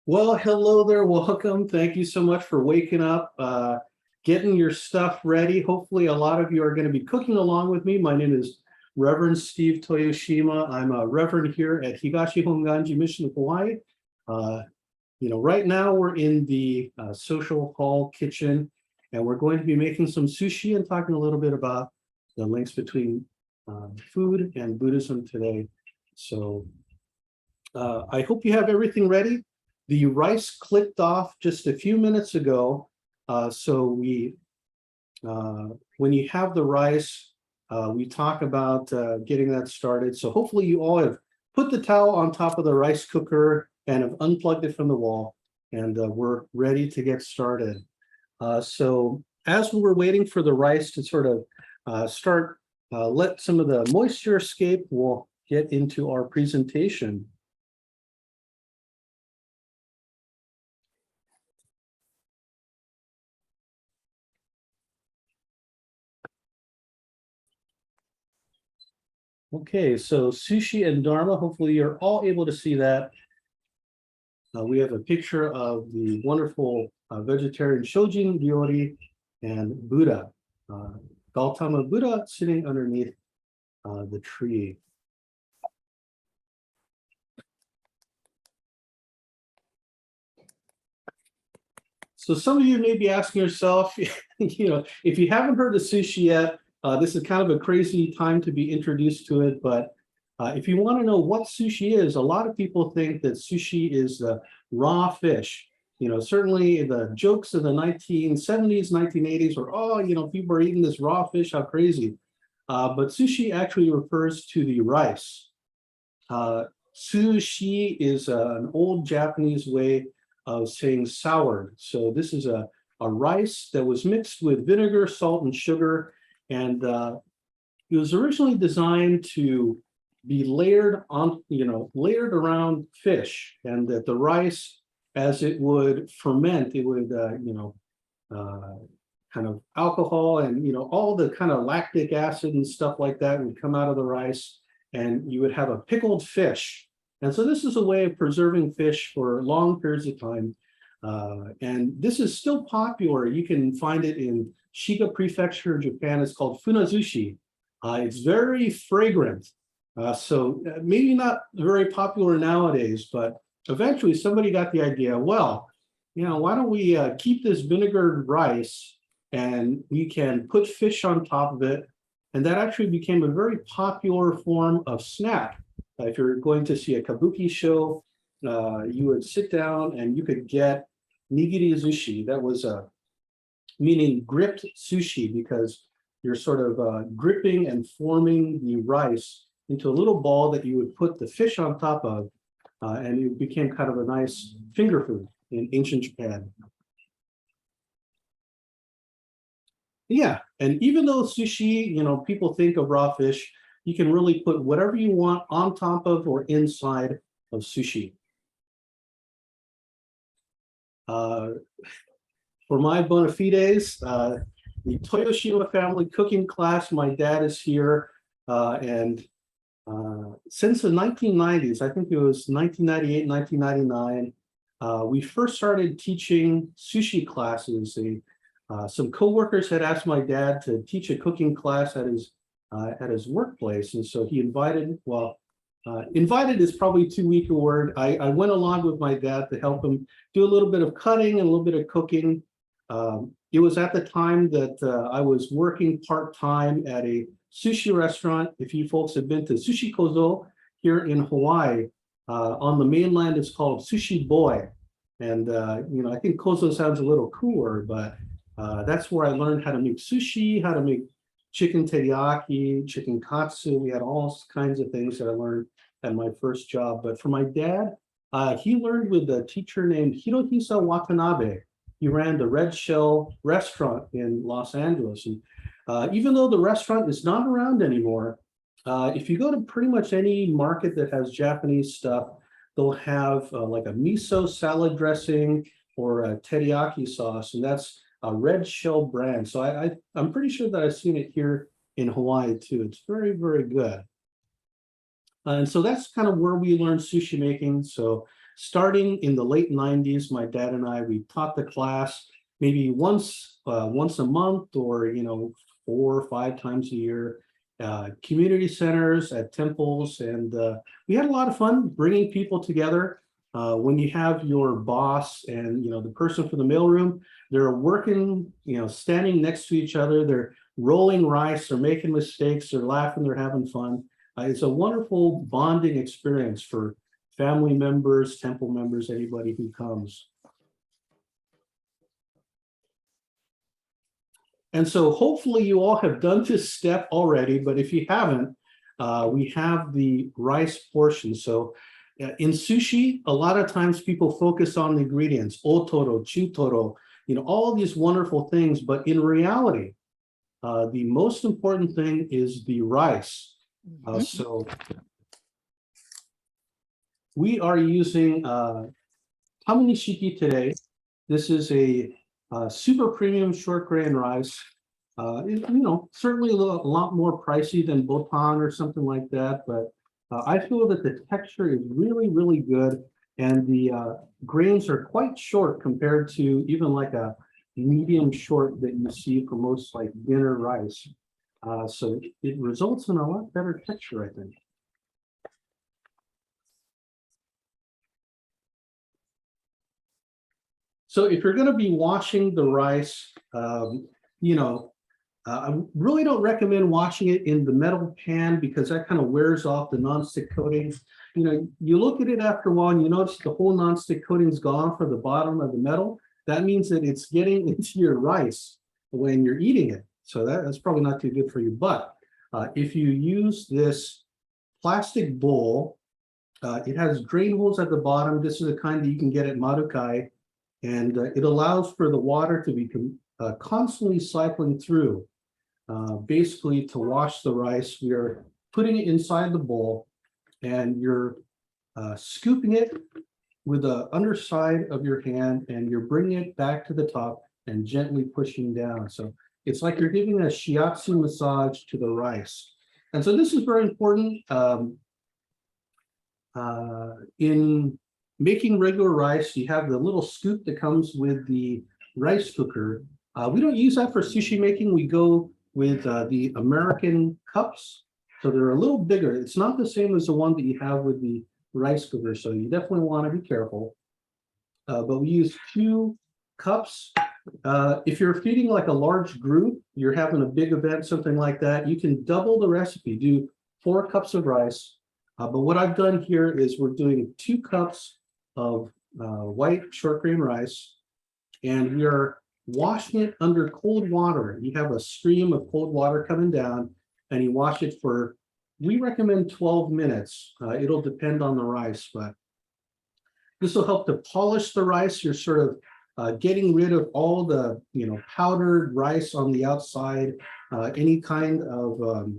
Well, hello there. Welcome. Thank you so much for waking up, getting your stuff ready. Hopefully, a lot of you are going to be cooking along with me. My name is Reverend Steve Toyoshima. I'm a reverend here at Higashi Honganji Mission, Hawaii. Uh, right now we're in the social hall kitchen, and we're going to be making some sushi and talking a little bit about the links between food and Buddhism today. So I hope you have everything ready. The rice clicked off just a few minutes ago. When you have the rice, we talk about getting that started. So hopefully you all have put the towel on top of the rice cooker and have unplugged it from the wall, and we're ready to get started. So as we were waiting for the rice to sort of let some of the moisture escape, we'll get into our presentation. Okay, so Sushi and Dharma, hopefully you're all able to see that. We have a picture of the wonderful vegetarian Shojin Ryori and Buddha, Gautama Buddha sitting underneath the tree. So some of you may be asking yourself, if you haven't heard of sushi yet, this is kind of a crazy time to be introduced to it. But if you want to know what sushi is, a lot of people think that sushi is raw fish. Certainly the jokes of the 1970s, 1980s were, people are eating this raw fish, how crazy. But sushi actually refers to the rice. Sushi is an old Japanese way of saying soured. So this is a rice that was mixed with vinegar, salt, and sugar. And it was originally designed to be layered around fish, and that the rice, as it would ferment, it would, kind of alcohol and, all the kind of lactic acid and stuff like that would come out of the rice, and you would have a pickled fish. And so this is a way of preserving fish for long periods of time. And this is still popular. You can find it in Shiga Prefecture, Japan. It's called funazushi. It's very fragrant. So maybe not very popular nowadays, but eventually somebody got the idea, well, why don't we keep this vinegared rice and we can put fish on top of it. And that actually became a very popular form of snack. If you're going to see a kabuki show, you would sit down and you could get nigiri sushi. That was meaning gripped sushi, because you're sort of gripping and forming the rice into a little ball that you would put the fish on top of, and it became kind of a nice finger food in ancient Japan. Yeah, and even though sushi, people think of raw fish, you can really put whatever you want on top of or inside of sushi. For my bona fides, the Toyoshima family cooking class, my dad is here, and since the 1990s, I think it was 1998, 1999, we first started teaching sushi classes. Some coworkers had asked my dad to teach a cooking class at his workplace, and so he invited. Well, invited is probably too weak a word. I went along with my dad to help him do a little bit of cutting and a little bit of cooking. It was at the time that I was working part-time at a sushi restaurant. If you folks have been to Sushi Kozo here in Hawaii, on the mainland, it's called Sushi Boy. And, I think Kozo sounds a little cooler, but that's where I learned how to make sushi, how to make chicken teriyaki, chicken katsu. We had all kinds of things that I learned at my first job. But for my dad, he learned with a teacher named Hirohisa Watanabe. He ran the Red Shell restaurant in Los Angeles. And even though the restaurant is not around anymore, if you go to pretty much any market that has Japanese stuff, they'll have like a miso salad dressing or a teriyaki sauce, and that's a Red Shell brand. So I'm pretty sure that I've seen it here in Hawaii too. It's very, very good. And so that's kind of where we learned sushi making. So starting in the late 90s, my dad and I, we taught the class maybe once a month, or 4 or 5 times a year, community centers, at temples, and we had a lot of fun bringing people together. When you have your boss and the person from the mailroom, they're working, standing next to each other, they're rolling rice, they're making mistakes, they're laughing, they're having fun. It's a wonderful bonding experience for family members, temple members, anybody who comes. And so hopefully you all have done this step already, but if you haven't, we have the rice portion. So in sushi, a lot of times people focus on the ingredients, otoro, chutoro, all these wonderful things, but in reality, the most important thing is the rice. So we are using Tamanishiki today. This is a super premium short grain rice. Certainly a lot more pricey than botan or something like that, but I feel that the texture is really, really good, and the grains are quite short compared to even like a medium short that you see for most like dinner rice. So it results in a lot better texture, I think. So if you're going to be washing the rice, I really don't recommend washing it in the metal pan, because that kind of wears off the nonstick coatings. You look at it after a while and you notice the whole nonstick coating's gone for the bottom of the metal. That means that it's getting into your rice when you're eating it. So that's probably not too good for you. But if you use this plastic bowl, it has drain holes at the bottom. This is the kind that you can get at Marukai, and it allows for the water to be constantly cycling through. Basically, to wash the rice, we are putting it inside the bowl, and you're scooping it with the underside of your hand, and you're bringing it back to the top and gently pushing down. So it's like you're giving a shiatsu massage to the rice. And so this is very important in making regular rice. You have the little scoop that comes with the rice cooker. We don't use that for sushi making. We go with the American cups. So they're a little bigger. It's not the same as the one that you have with the rice cooker. So you definitely want to be careful. But we use 2 cups. If you're feeding like a large group, you're having a big event, something like that, you can double the recipe, do 4 cups of rice. But what I've done here is we're doing 2 cups of white short grain rice, and we are washing it under cold water. You have a stream of cold water coming down, and you wash it for, we recommend 12 minutes. It'll depend on the rice, but this will help to polish the rice. You're sort of getting rid of all the powdered rice on the outside, any kind of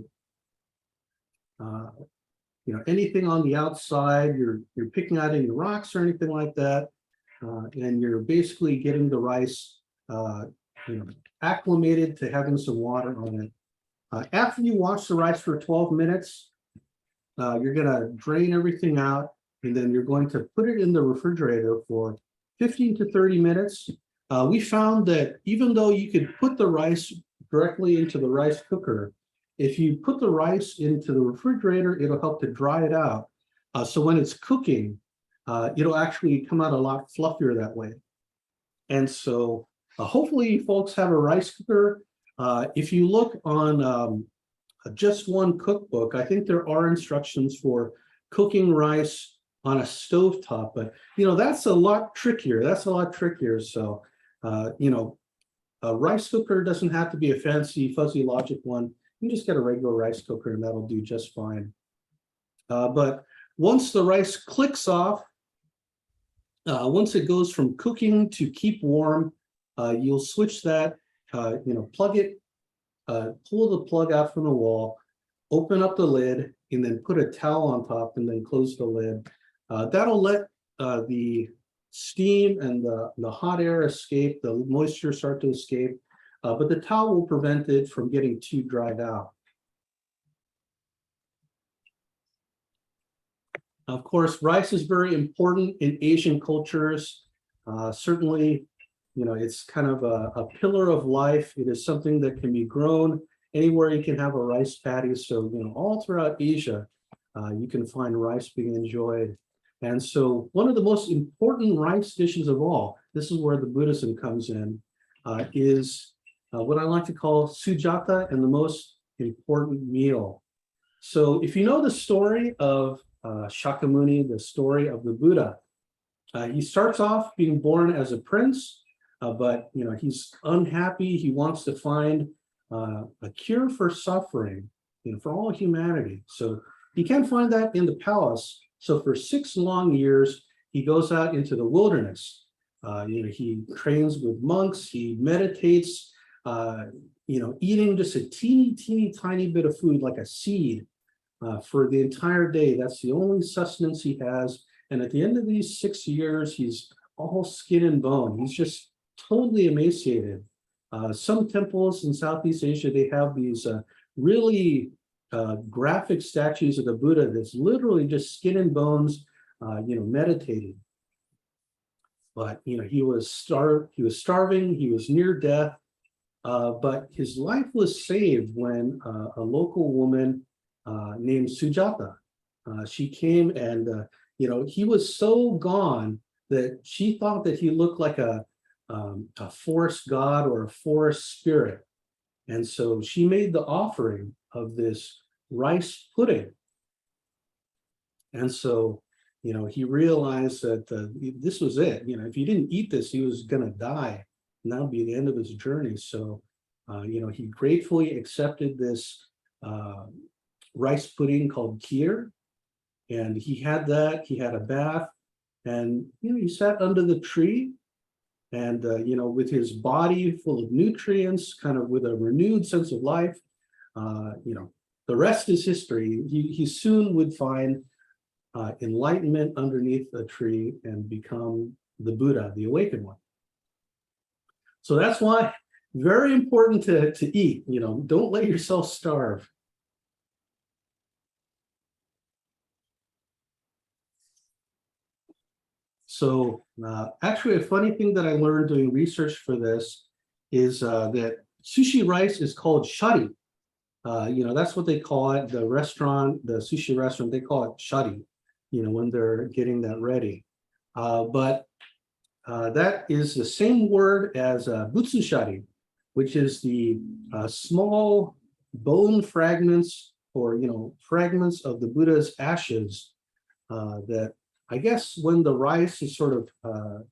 anything on the outside. You're picking out any rocks or anything like that, and you're basically getting the rice acclimated to having some water on it. After you wash the rice for 12 minutes, you're going to drain everything out, and then you're going to put it in the refrigerator for 15 to 30 minutes. We found that even though you could put the rice directly into the rice cooker, if you put the rice into the refrigerator, it'll help to dry it out. So when it's cooking, it'll actually come out a lot fluffier that way. And so hopefully you folks have a rice cooker. If you look on Just One cookbook, I think there are instructions for cooking rice on a stovetop, but that's a lot trickier. So a rice cooker doesn't have to be a fancy fuzzy logic one. You can just get a regular rice cooker and that'll do just fine. But once the rice clicks off, once it goes from cooking to keep warm, you'll switch that, plug it, pull the plug out from the wall, open up the lid, and then put a towel on top and then close the lid. That'll let the steam and the hot air escape, the moisture start to escape, but the towel will prevent it from getting too dried out. Of course, rice is very important in Asian cultures. Certainly, it's kind of a pillar of life. It is something that can be grown anywhere you can have a rice paddy. So, all throughout Asia, you can find rice being enjoyed. And so one of the most important rice dishes of all, this is where the Buddhism comes in, is what I like to call sujata, and the most important meal. So if you know the story of Shakyamuni, the story of the Buddha, he starts off being born as a prince, but he's unhappy. He wants to find a cure for suffering, for all humanity. So he can't find that in the palace. So for 6 long years, he goes out into the wilderness. He trains with monks. He meditates. Eating just a teeny tiny bit of food, like a seed, for the entire day. That's the only sustenance he has. And at the end of these 6 years, he's all skin and bone. He's just totally emaciated. Some temples in Southeast Asia, they have these really graphic statues of the Buddha that's literally just skin and bones, meditating. But he was starving, he was near death, but his life was saved when a local woman named Sujata, she came, and he was so gone that she thought that he looked like a forest god or a forest spirit. And so she made the offering of this rice pudding. And so, he realized that this was it. If he didn't eat this, he was going to die. And that would be the end of his journey. So, he gratefully accepted this rice pudding called kheer. And he had that, he had a bath, and, he sat under the tree. And, with his body full of nutrients, kind of with a renewed sense of life, the rest is history. He soon would find enlightenment underneath the tree and become the Buddha, the awakened one. So that's why very important to eat. Don't let yourself starve. So actually, a funny thing that I learned doing research for this is that sushi rice is called shari. That's what they call it. The restaurant, the sushi restaurant, they call it shari, when they're getting that ready. But that is the same word as butsushari, which is the small bone fragments, or fragments of the Buddha's ashes, that I guess when the rice is sort of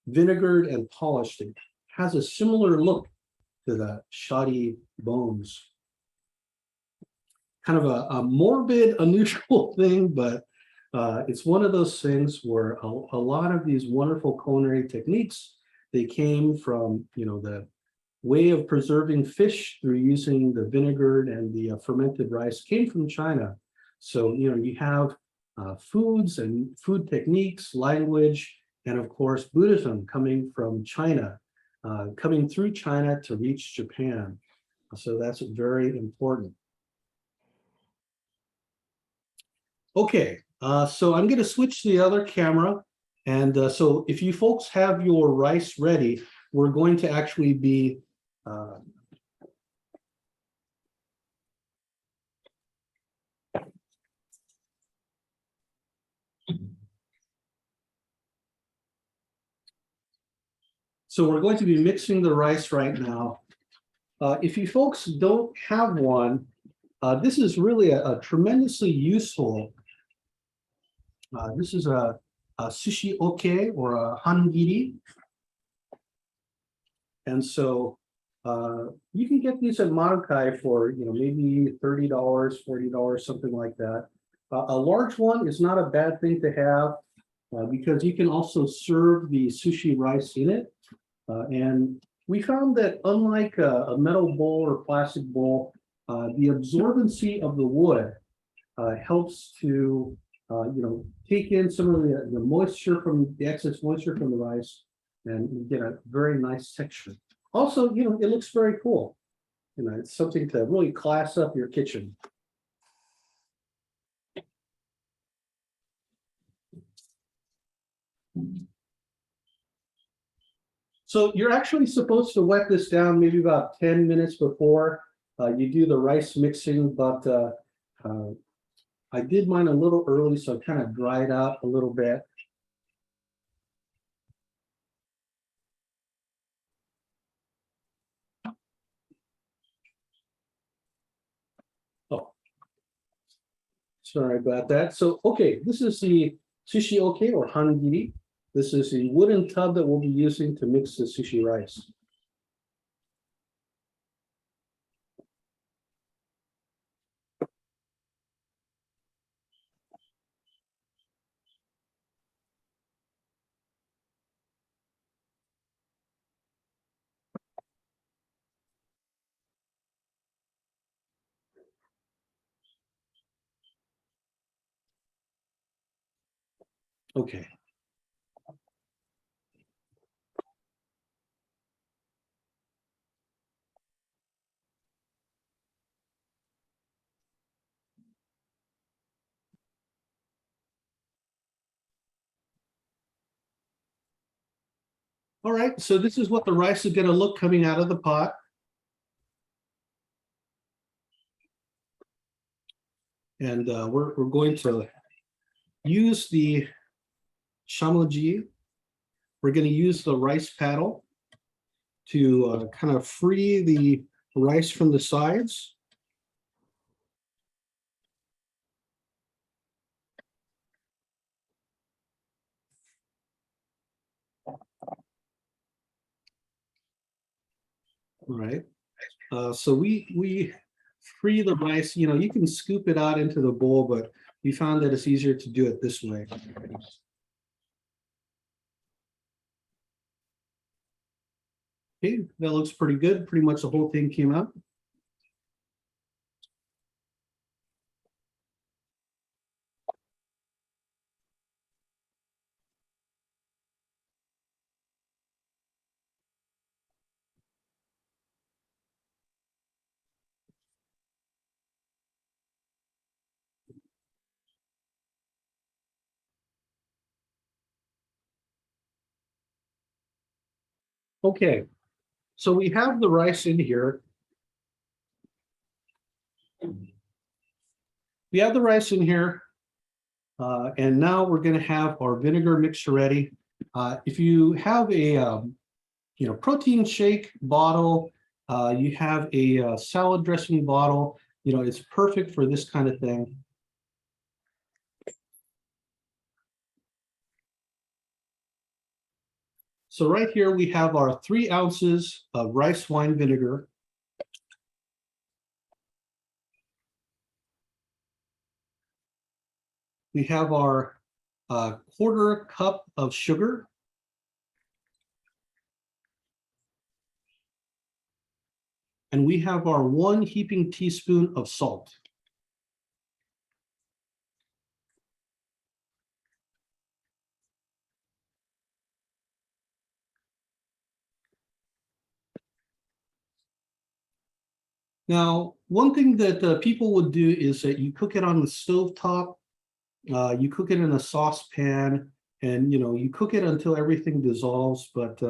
vinegared and polished, it has a similar look to the shari bones. Kind of a morbid, unusual thing, but it's one of those things where a lot of these wonderful culinary techniques, they came from, the way of preserving fish through using the vinegared and the fermented rice came from China. So, you have foods and food techniques, language, and of course, Buddhism coming from China, coming through China to reach Japan. So that's very important. Okay, so I'm going to switch to the other camera. And so if you folks have your rice ready, we're going to actually be mixing the rice right now. If you folks don't have one, this is really a tremendously useful. This is a sushi oke, or a hangiri. And so you can get these at Marukai for maybe $30, $40, something like that. A large one is not a bad thing to have, because you can also serve the sushi rice in it. And we found that unlike a metal bowl or plastic bowl, the absorbency of the wood helps to take in some of the moisture from the excess moisture from the rice, and you get a very nice texture. Also, it looks very cool. It's something to really class up your kitchen. So you're actually supposed to wet this down maybe about 10 minutes before you do the rice mixing, but I did mine a little early, so I kind of dried out a little bit. Oh, sorry about that. So, okay, this is the sushi oke or hangiri. This is the wooden tub that we'll be using to mix the sushi rice. Okay. All right, so this is what the rice is going to look coming out of the pot. And we're going to use the shamaji. We're going to use the rice paddle to kind of free the rice from the sides. All right. So we free the rice. You know, you can scoop it out into the bowl, but we found that it's easier to do it this way. Okay, that looks pretty good. Pretty much the whole thing came out. Okay, so we have the rice in here. We have the rice in here. And now we're going to have our vinegar mixture ready. If you have a protein shake bottle, you have a salad dressing bottle, it's perfect for this kind of thing. So right here we have our 3 ounces of rice wine vinegar. We have our 1/4 cup of sugar. And we have our 1 heaping teaspoon of salt. Now, one thing that people would do is that you cook it on the stove top, you cook it in a saucepan, and you cook it until everything dissolves. But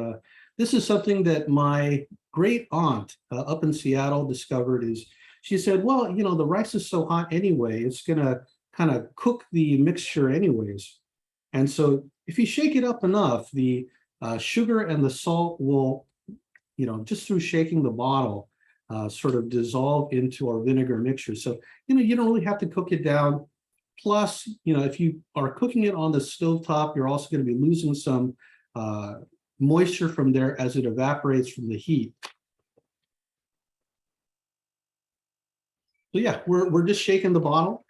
this is something that my great aunt up in Seattle discovered. Is she said, well, the rice is so hot anyway, it's gonna kind of cook the mixture anyways. And so if you shake it up enough, the sugar and the salt will, just through shaking the bottle, sort of dissolve into our vinegar mixture. So, you don't really have to cook it down. Plus, if you are cooking it on the stovetop, you're also going to be losing some moisture from there as it evaporates from the heat. So yeah, we're just shaking the bottle.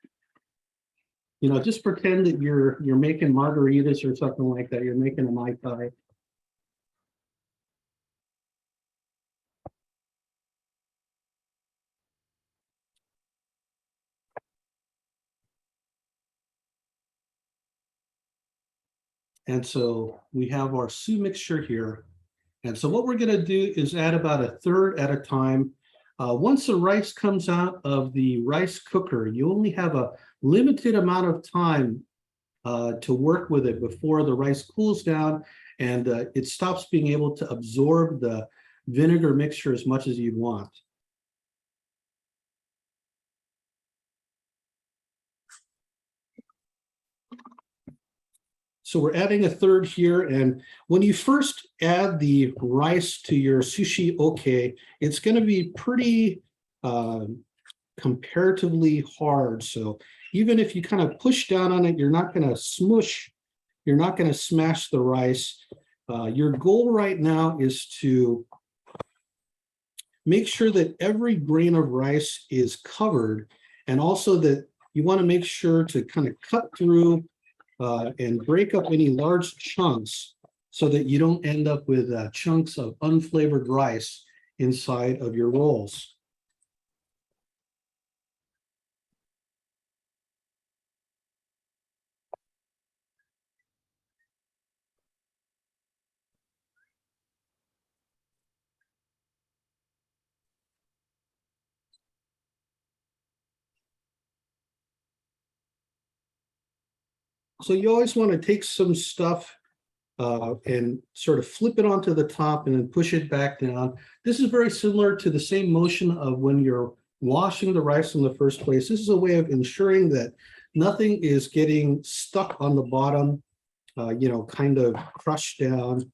Just pretend that you're making margaritas or something like that. You're making a Mai Tai. And so we have our su mixture here. And so what we're going to do is add about 1/3 at a time. Once the rice comes out of the rice cooker, you only have a limited amount of time to work with it before the rice cools down, and it stops being able to absorb the vinegar mixture as much as you want. So we're adding a third here, and when you first add the rice to your sushi oke, it's going to be pretty comparatively hard. So even if you kind of push down on it, you're not going to smush, you're not going to smash the rice. Your goal right now is to make sure that every grain of rice is covered, and also that you want to make sure to kind of cut through and break up any large chunks so that you don't end up with chunks of unflavored rice inside of your rolls. So you always want to take some stuff and sort of flip it onto the top and then push it back down. This is very similar to the same motion of when you're washing the rice in the first place. This is a way of ensuring that nothing is getting stuck on the bottom, kind of crushed down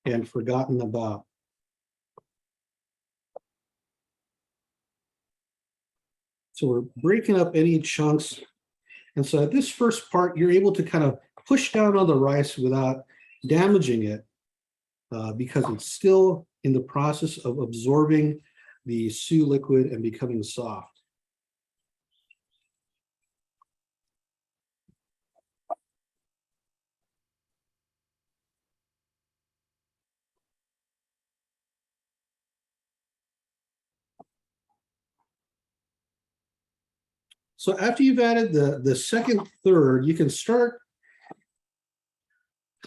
and forgotten about. So we're breaking up any chunks. And so at this first part, you're able to kind of push down on the rice without damaging it because it's still in the process of absorbing the su liquid and becoming soft. So after you've added the second third, you can start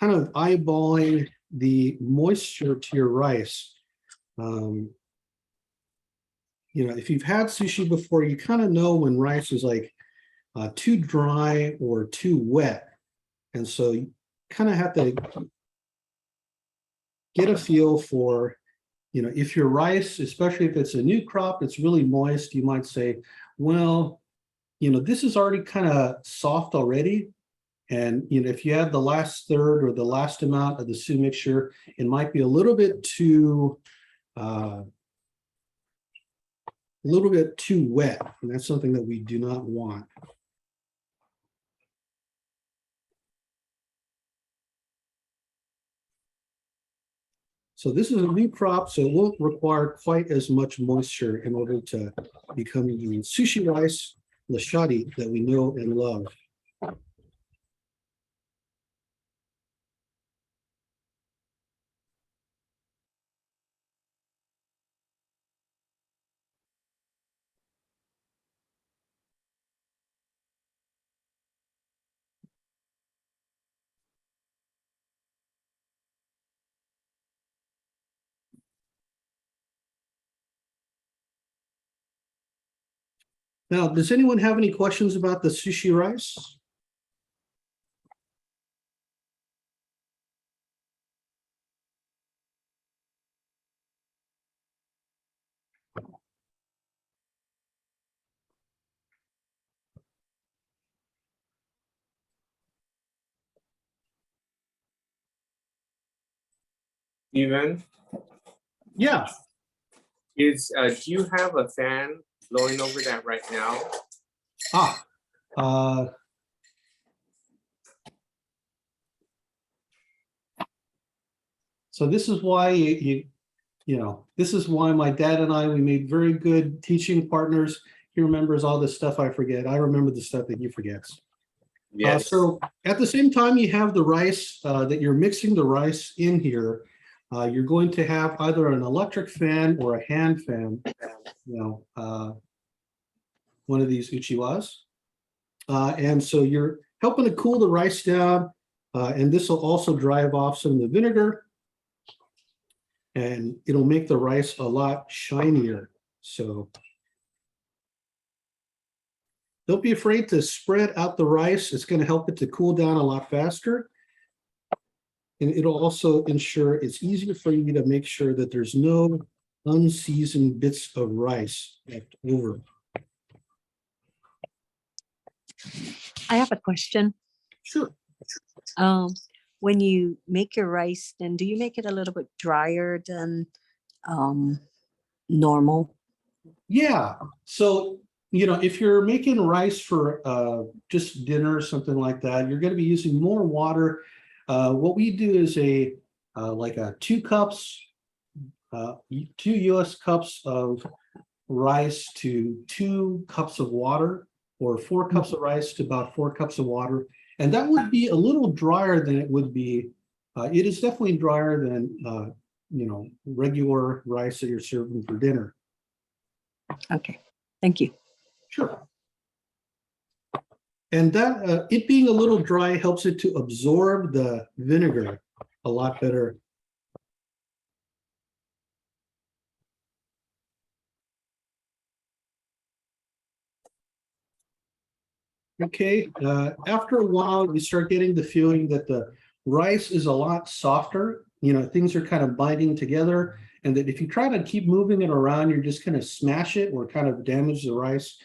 kind of eyeballing the moisture to your rice. If you've had sushi before, you kind of know when rice is like too dry or too wet. And so you kind of have to get a feel for, if your rice, especially if it's a new crop, it's really moist, you might say, well, this is already kind of soft already. And, if you add the last third or the last amount of the su mixture, it might be a little bit too wet. And that's something that we do not want. So this is a new crop, so it won't require quite as much moisture in order to become the sushi rice, the shari that we know and love. Now, does anyone have any questions about the sushi rice? Steven, Yeah. do you have a fan blowing over that right now? So this is why this is why my dad and we made very good teaching partners. He remembers all the stuff I forget. I remember the stuff that he forgets. Yes. So at the same time you have the rice that you're mixing the rice in here, you're going to have either an electric fan or a hand fan, one of these uchiwas. And so you're helping to cool the rice down, and this will also drive off some of the vinegar, and it'll make the rice a lot shinier. So Don't be afraid to spread out the rice. It's going to help it to cool down a lot faster. And it'll also ensure it's easier for you to make sure that there's no unseasoned bits of rice left over. I have a question. Sure. When you make your rice, then do you make it a little bit drier than normal? Yeah. So, if you're making rice for just dinner or something like that, you're going to be using more water. What we do is like a 2 US cups of rice to 2 cups of water, or 4 cups of rice to about 4 cups of water. And that would be a little drier than it would be. It is definitely drier than, regular rice that you're serving for dinner. Okay, thank you. Sure. And that it being a little dry helps it to absorb the vinegar a lot better. Okay, after a while, you start getting the feeling that the rice is a lot softer. Things are kind of binding together, and that if you try to keep moving it around, you're just going to smash it or kind of damage the rice.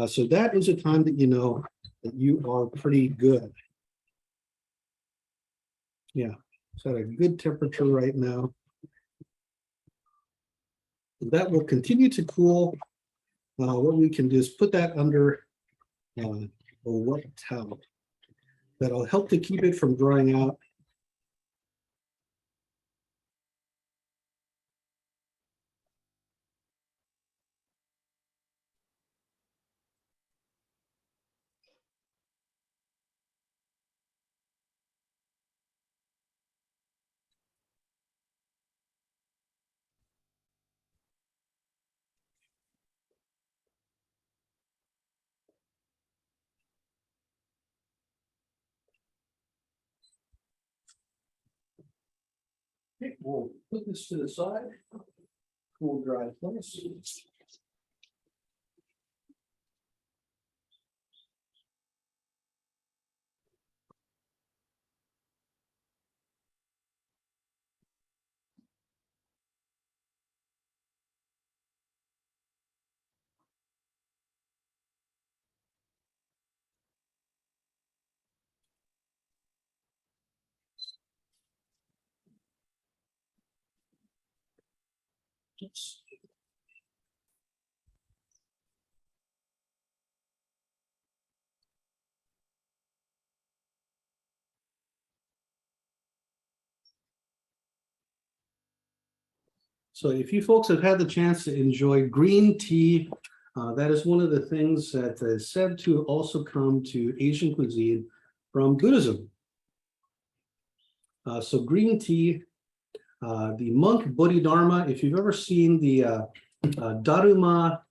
So that is a time that you know that you are pretty good. Yeah, it's at a good temperature right now. That will continue to cool. What we can do is put that under a wet towel. That'll help to keep it from drying out. Okay, we'll put this to the side. Cool, dry place. Oops. So if you folks have had the chance to enjoy green tea, that is one of the things that is said to also come to Asian cuisine from Buddhism. So green tea, the monk Bodhidharma, if you've ever seen the Dharma,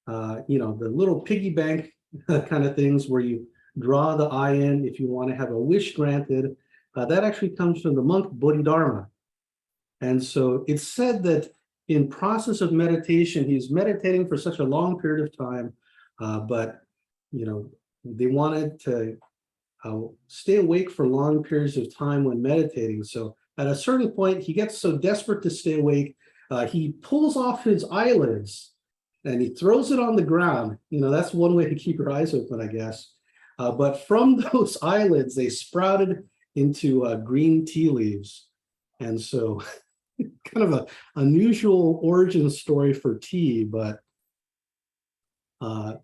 the little piggy bank kind of things where you draw the eye in if you want to have a wish granted, that actually comes from the monk Bodhidharma. And so it's said that in process of meditation, he's meditating for such a long period of time, but they wanted to stay awake for long periods of time when meditating. So at a certain point, he gets so desperate to stay awake, he pulls off his eyelids and he throws it on the ground. That's one way to keep your eyes open, I guess. But from those eyelids, they sprouted into green tea leaves. And so kind of an unusual origin story for tea, but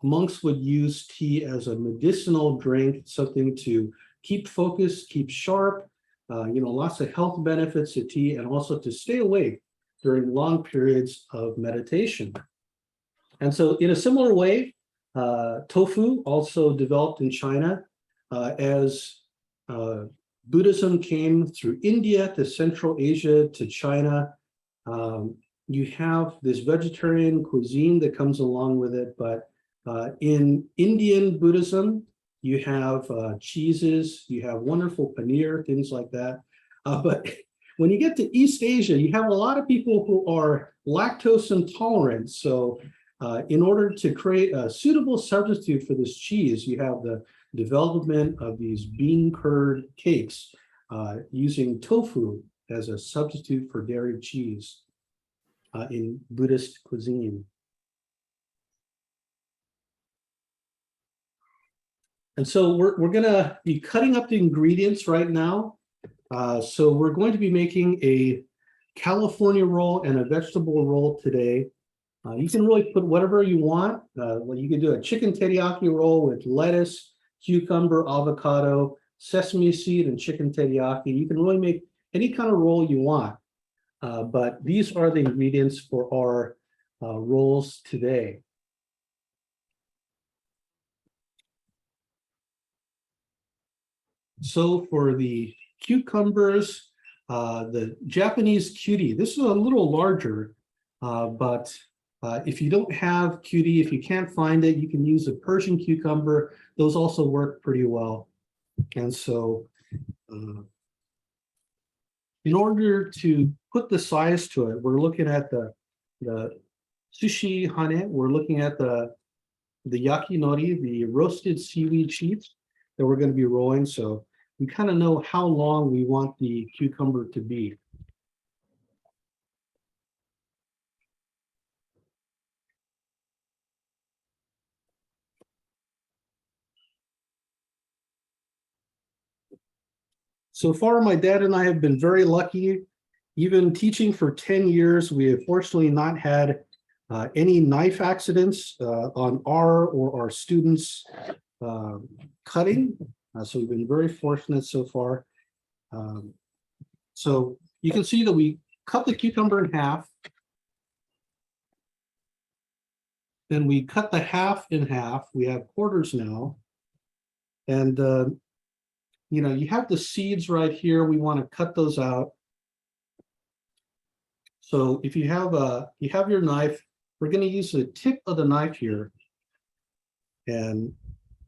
monks would use tea as a medicinal drink, something to keep focused, keep sharp, lots of health benefits to tea, and also to stay awake during long periods of meditation. And so in a similar way, tofu also developed in China as Buddhism came through India to Central Asia to China. You have this vegetarian cuisine that comes along with it, but in Indian Buddhism, you have cheeses, you have wonderful paneer, things like that. But when you get to East Asia, you have a lot of people who are lactose intolerant. So in order to create a suitable substitute for this cheese, you have the development of these bean curd cakes using tofu as a substitute for dairy cheese in Buddhist cuisine. And so we're gonna be cutting up the ingredients right now. So we're going to be making a California roll and a vegetable roll today. You can really put whatever you want. Well, you can do a chicken teriyaki roll with lettuce, cucumber, avocado, sesame seed, and chicken teriyaki. You can really make any kind of roll you want. But these are the ingredients for our rolls today. So for the cucumbers, the Japanese cutie, this is a little larger, but if you don't have cutie, if you can't find it, you can use a Persian cucumber. Those also work pretty well. And so in order to put the size to it, we're looking at the sushi hane, we're looking at the yakinori, the roasted seaweed sheets that we're going to be rolling. So we kind of know how long we want the cucumber to be. So far, my dad and I have been very lucky. Even teaching for 10 years, we have fortunately not had any knife accidents on our or our students' cutting. So we've been very fortunate so far. So you can see that we cut the cucumber in half. Then we cut the half in half. We have quarters now. And you know, you have the seeds right here. We want to cut those out. So if you have your knife, we're going to use the tip of the knife here. And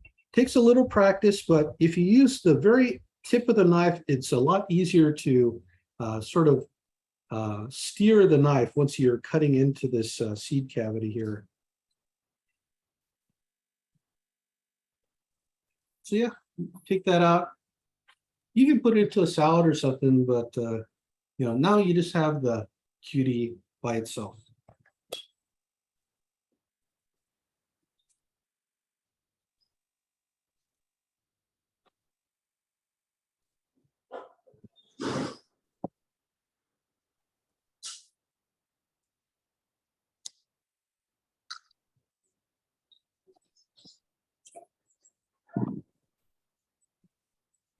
it takes a little practice, but if you use the very tip of the knife, it's a lot easier to sort of steer the knife once you're cutting into this seed cavity here. So yeah, take that out. You can put it into a salad or something, but you know, now you just have the cutie by itself.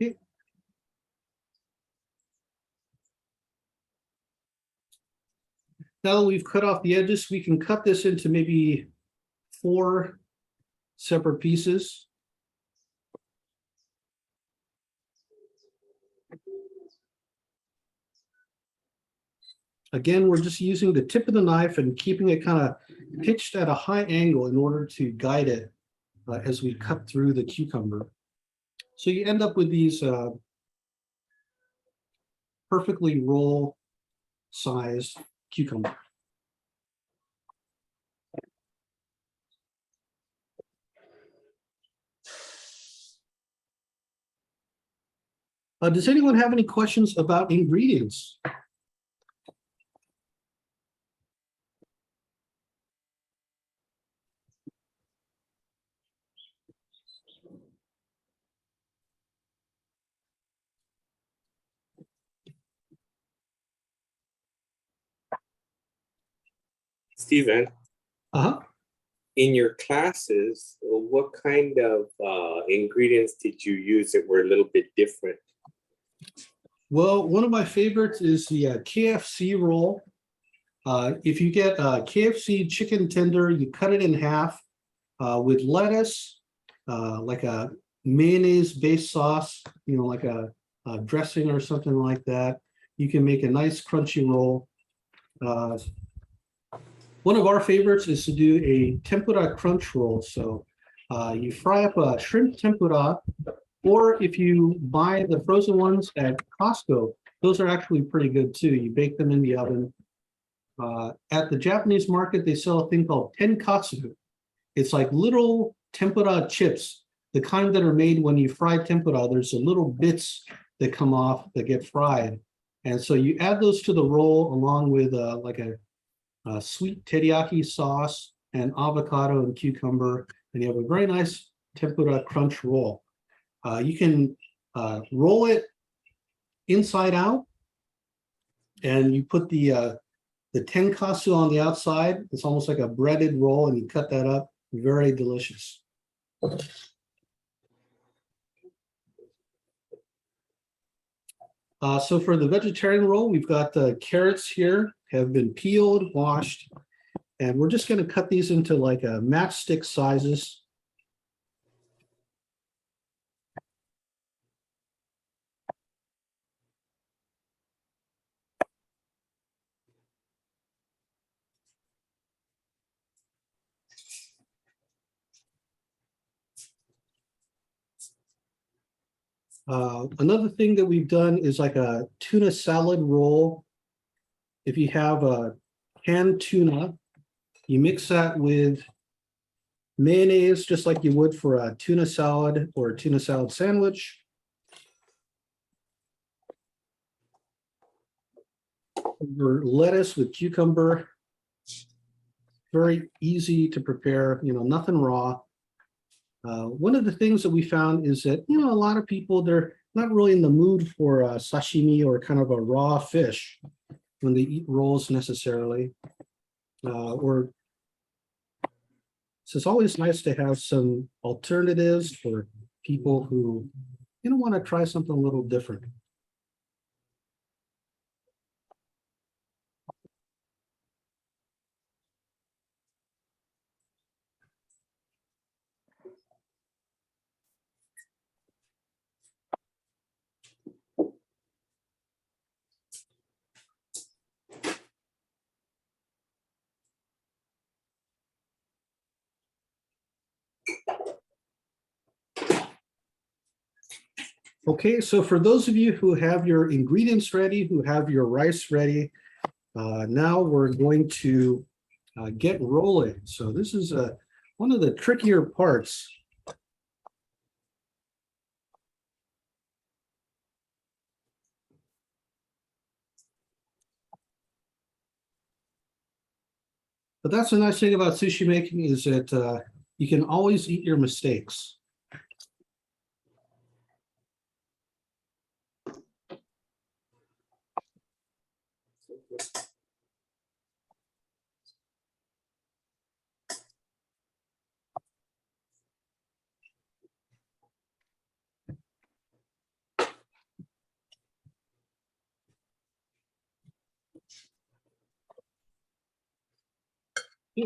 Okay. Now that we've cut off the edges, we can cut this into maybe 4 separate pieces. Again, we're just using the tip of the knife and keeping it kind of pitched at a high angle in order to guide it as we cut through the cucumber. So you end up with these perfectly roll-sized cucumber. Does anyone have any questions about ingredients? Steven, Uh-huh. in your classes, what kind of ingredients did you use that were a little bit different? Well, one of my favorites is the KFC roll. If you get KFC chicken tender, you cut it in half with lettuce, like a mayonnaise-based sauce, you know, like a dressing or something like that. You can make a nice crunchy roll. One of our favorites is to do a tempura crunch roll. So you fry up a shrimp tempura, or if you buy the frozen ones at Costco, those are actually pretty good too. You bake them in the oven. At the Japanese market, they sell a thing called tenkatsu. It's like little tempura chips, the kind that are made when you fry tempura. There's a little bits that come off that get fried. And so you add those to the roll along with like a sweet teriyaki sauce and avocado and cucumber, and you have a very nice tempura crunch roll. You can roll it inside out, and you put the tenkatsu on the outside. It's almost like a breaded roll, and you cut that up. Very delicious. So for the vegetarian roll, we've got the carrots here, have been peeled, washed, and we're just going to cut these into like a matchstick sizes. Another thing that we've done is like a tuna salad roll. If you have a canned tuna, you mix that with mayonnaise, just like you would for a tuna salad or a tuna salad sandwich. Over lettuce with cucumber. Very easy to prepare, nothing raw. One of the things that we found is that, a lot of people, they're not really in the mood for sashimi or kind of a raw fish when they eat rolls necessarily. So it's always nice to have some alternatives for people who, want to try something a little different. Okay, so for those of you who have your ingredients ready, who have your rice ready, now we're going to get rolling. So this is one of the trickier parts. But that's the nice thing about sushi making is that you can always eat your mistakes.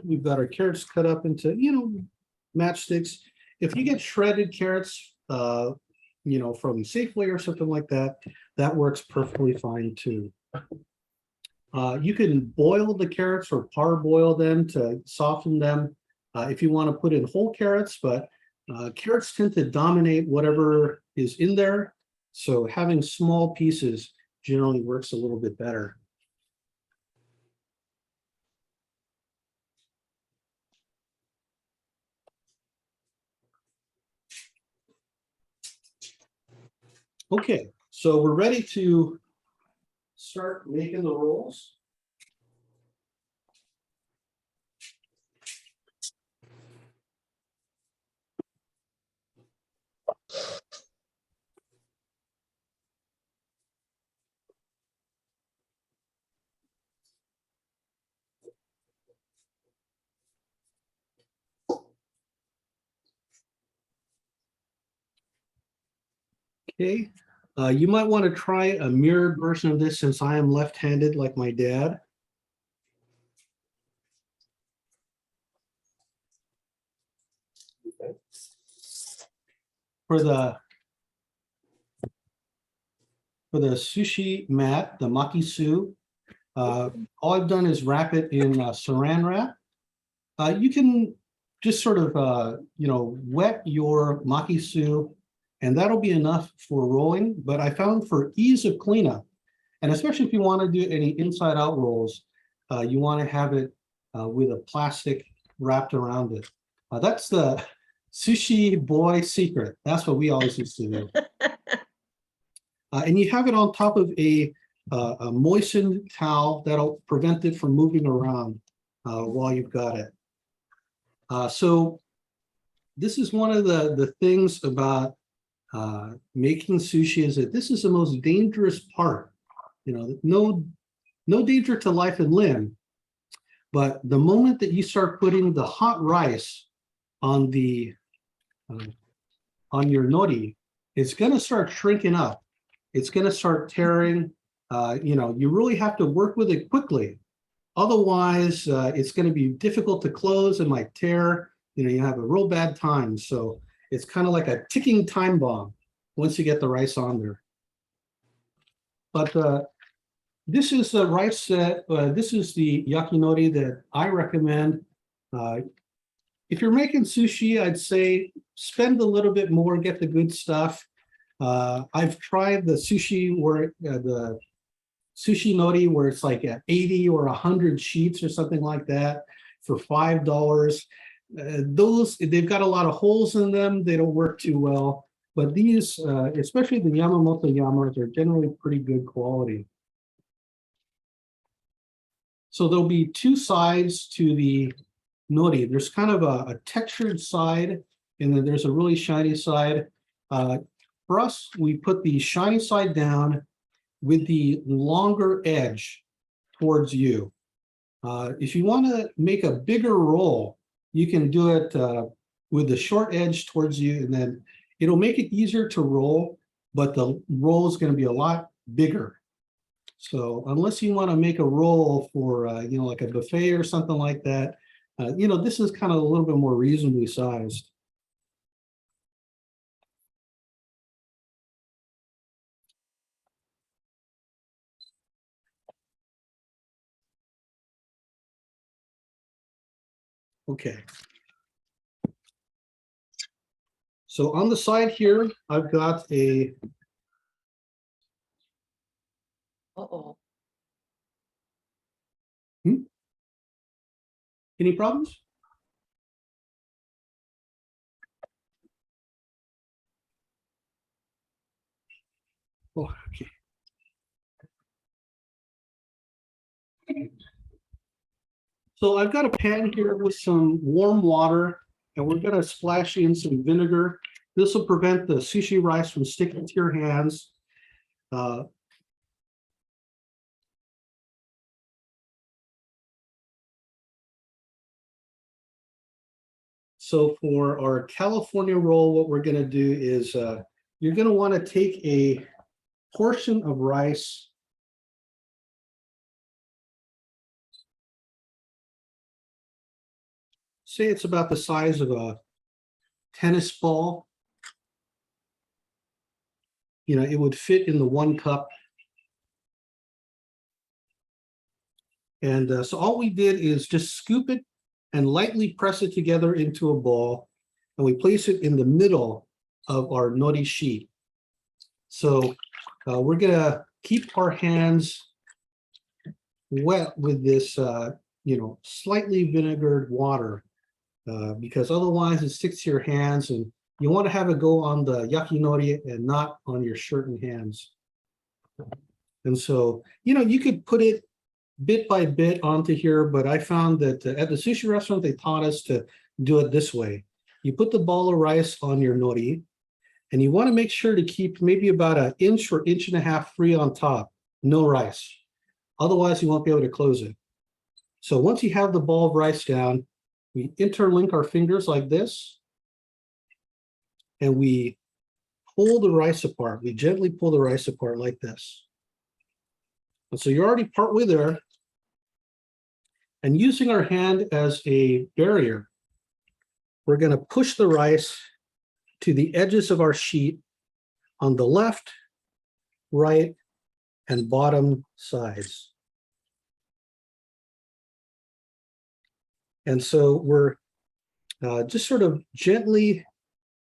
We've got our carrots cut up into, matchsticks. If you get shredded carrots, from Safeway or something like that, that works perfectly fine too. You can boil the carrots or parboil them to soften them if you want to put in whole carrots, but carrots tend to dominate whatever is in there. So having small pieces generally works a little bit better. Okay, so we're ready to start making the rolls. Okay, you might want to try a mirrored version of this since I am left-handed like my dad. Okay. For the sushi mat, the makisu, all I've done is wrap it in saran wrap. You can just sort of, wet your makisu, and that'll be enough for rolling. But I found for ease of cleanup, and especially if you want to do any inside-out rolls, you want to have it with a plastic wrapped around it. That's the sushi boy secret. That's what we always used to do. And you have it on top of a moistened towel that'll prevent it from moving around while you've got it. So this is one of the things about making sushi, is that this is the most dangerous part. You know, no danger to life and limb, but the moment that you start putting the hot rice on the on your nori, it's going to start shrinking up. It's going to start tearing. You really have to work with it quickly. Otherwise, it's going to be difficult to close and might tear. You have a real bad time. So it's kind of like a ticking time bomb once you get the rice on there. But this is the rice that, this is the yakinori that I recommend. If you're making sushi, I'd say spend a little bit more, get the good stuff. I've tried the sushi the sushi nori where it's like at 80 or 100 sheets or something like that for $5. Those, they've got a lot of holes in them. They don't work too well. But these, especially the Yamamoto Yamas, are generally pretty good quality. So there'll be two sides to the nori. There's kind of a textured side, and then there's a really shiny side. For us, we put the shiny side down with the longer edge towards you. If you want to make a bigger roll, you can do it with the short edge towards you, and then it'll make it easier to roll, but the roll is going to be a lot bigger. So unless you want to make a roll for, like a buffet or something like that, this is kind of a little bit more reasonably sized. Okay. So on the side here, I've got a. Uh-oh. Any problems? Oh, okay. So I've got a pan here with some warm water, and we're going to splash in some vinegar. This will prevent the sushi rice from sticking to your hands. So for our California roll, what we're going to do is you're going to want to take a portion of rice. Say it's about the size of a tennis ball. It would fit in the 1 cup. And so all we did is just scoop it and lightly press it together into a ball. And we place it in the middle of our nori sheet. So we're going to keep our hands wet with this, slightly vinegared water, because otherwise it sticks to your hands, and you want to have it go on the yakinori and not on your shirt and hands. And so, you could put it bit by bit onto here, but I found that at the sushi restaurant, they taught us to do it this way. You put the ball of rice on your nori, and you want to make sure to keep maybe about 1 inch or 1.5 inches free on top, no rice. Otherwise, you won't be able to close it. So once you have the ball of rice down, we interlink our fingers like this, and we pull the rice apart. We gently pull the rice apart like this. And so you're already partway there. And using our hand as a barrier, we're going to push the rice to the edges of our sheet on the left, right, and bottom sides. And so we're just sort of gently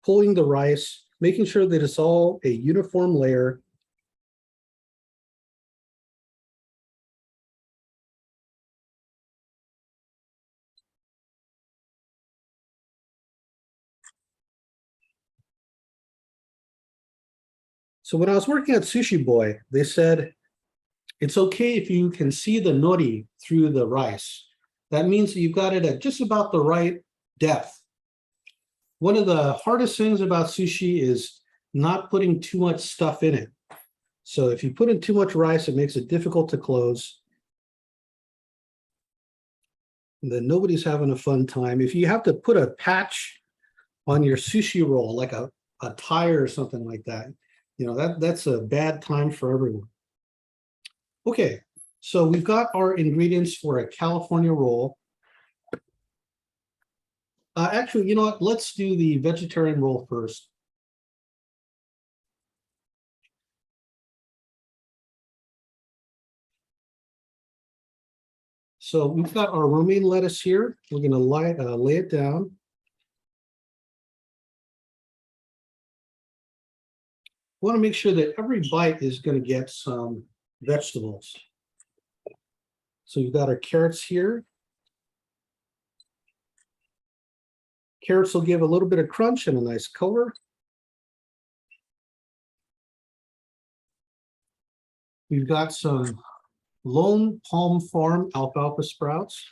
pulling the rice, making sure that it's all a uniform layer. So when I was working at Sushi Boy, they said, it's okay if you can see the nori through the rice. That means that you've got it at just about the right depth. One of the hardest things about sushi is not putting too much stuff in it. So if you put in too much rice, it makes it difficult to close. And then nobody's having a fun time. If you have to put a patch on your sushi roll, like a tire or something like that, that's a bad time for everyone. Okay, so we've got our ingredients for a California roll. Actually, you know what? Let's do the vegetarian roll first. So we've got our romaine lettuce here. We're going to lay it down. Want to make sure that every bite is going to get some vegetables. So we've got our carrots here. Carrots will give a little bit of crunch and a nice color. We've got some Lone Palm Farm alfalfa sprouts.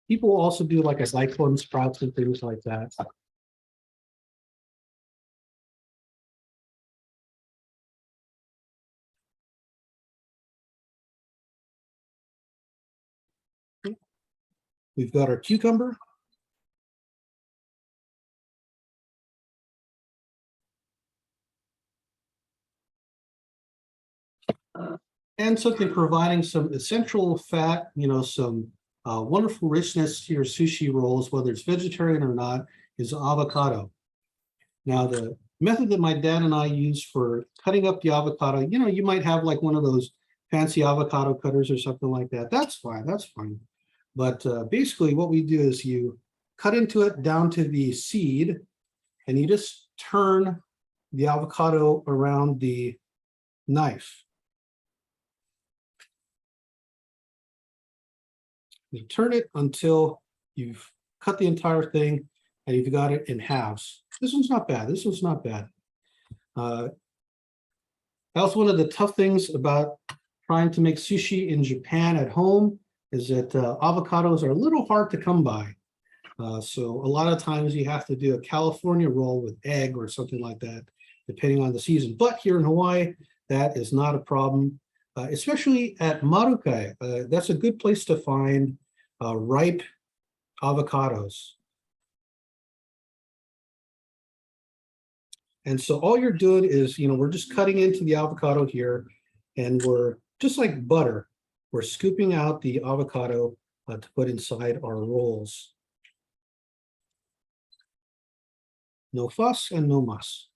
People also do like a cyclone sprouts and things like that. We've got our cucumber. And something providing some essential fat, some wonderful richness to your sushi rolls, whether it's vegetarian or not, is avocado. Now, the method that my dad and I use for cutting up the avocado, you might have like one of those fancy avocado cutters or something like that. That's fine, that's fine. But basically what we do is you cut into it down to the seed, and you just turn the avocado around the knife. You turn it until you've cut the entire thing and you've got it in halves. This one's not bad. This one's not bad. That's one of the tough things about trying to make sushi in Japan at home, is that avocados are a little hard to come by. So a lot of times you have to do a California roll with egg or something like that, depending on the season. But here in Hawaii, that is not a problem. Especially at Marukai, that's a good place to find ripe avocados. And so all you're doing is, we're just cutting into the avocado here, and we're just like butter, we're scooping out the avocado to put inside our rolls. No fuss and no muss.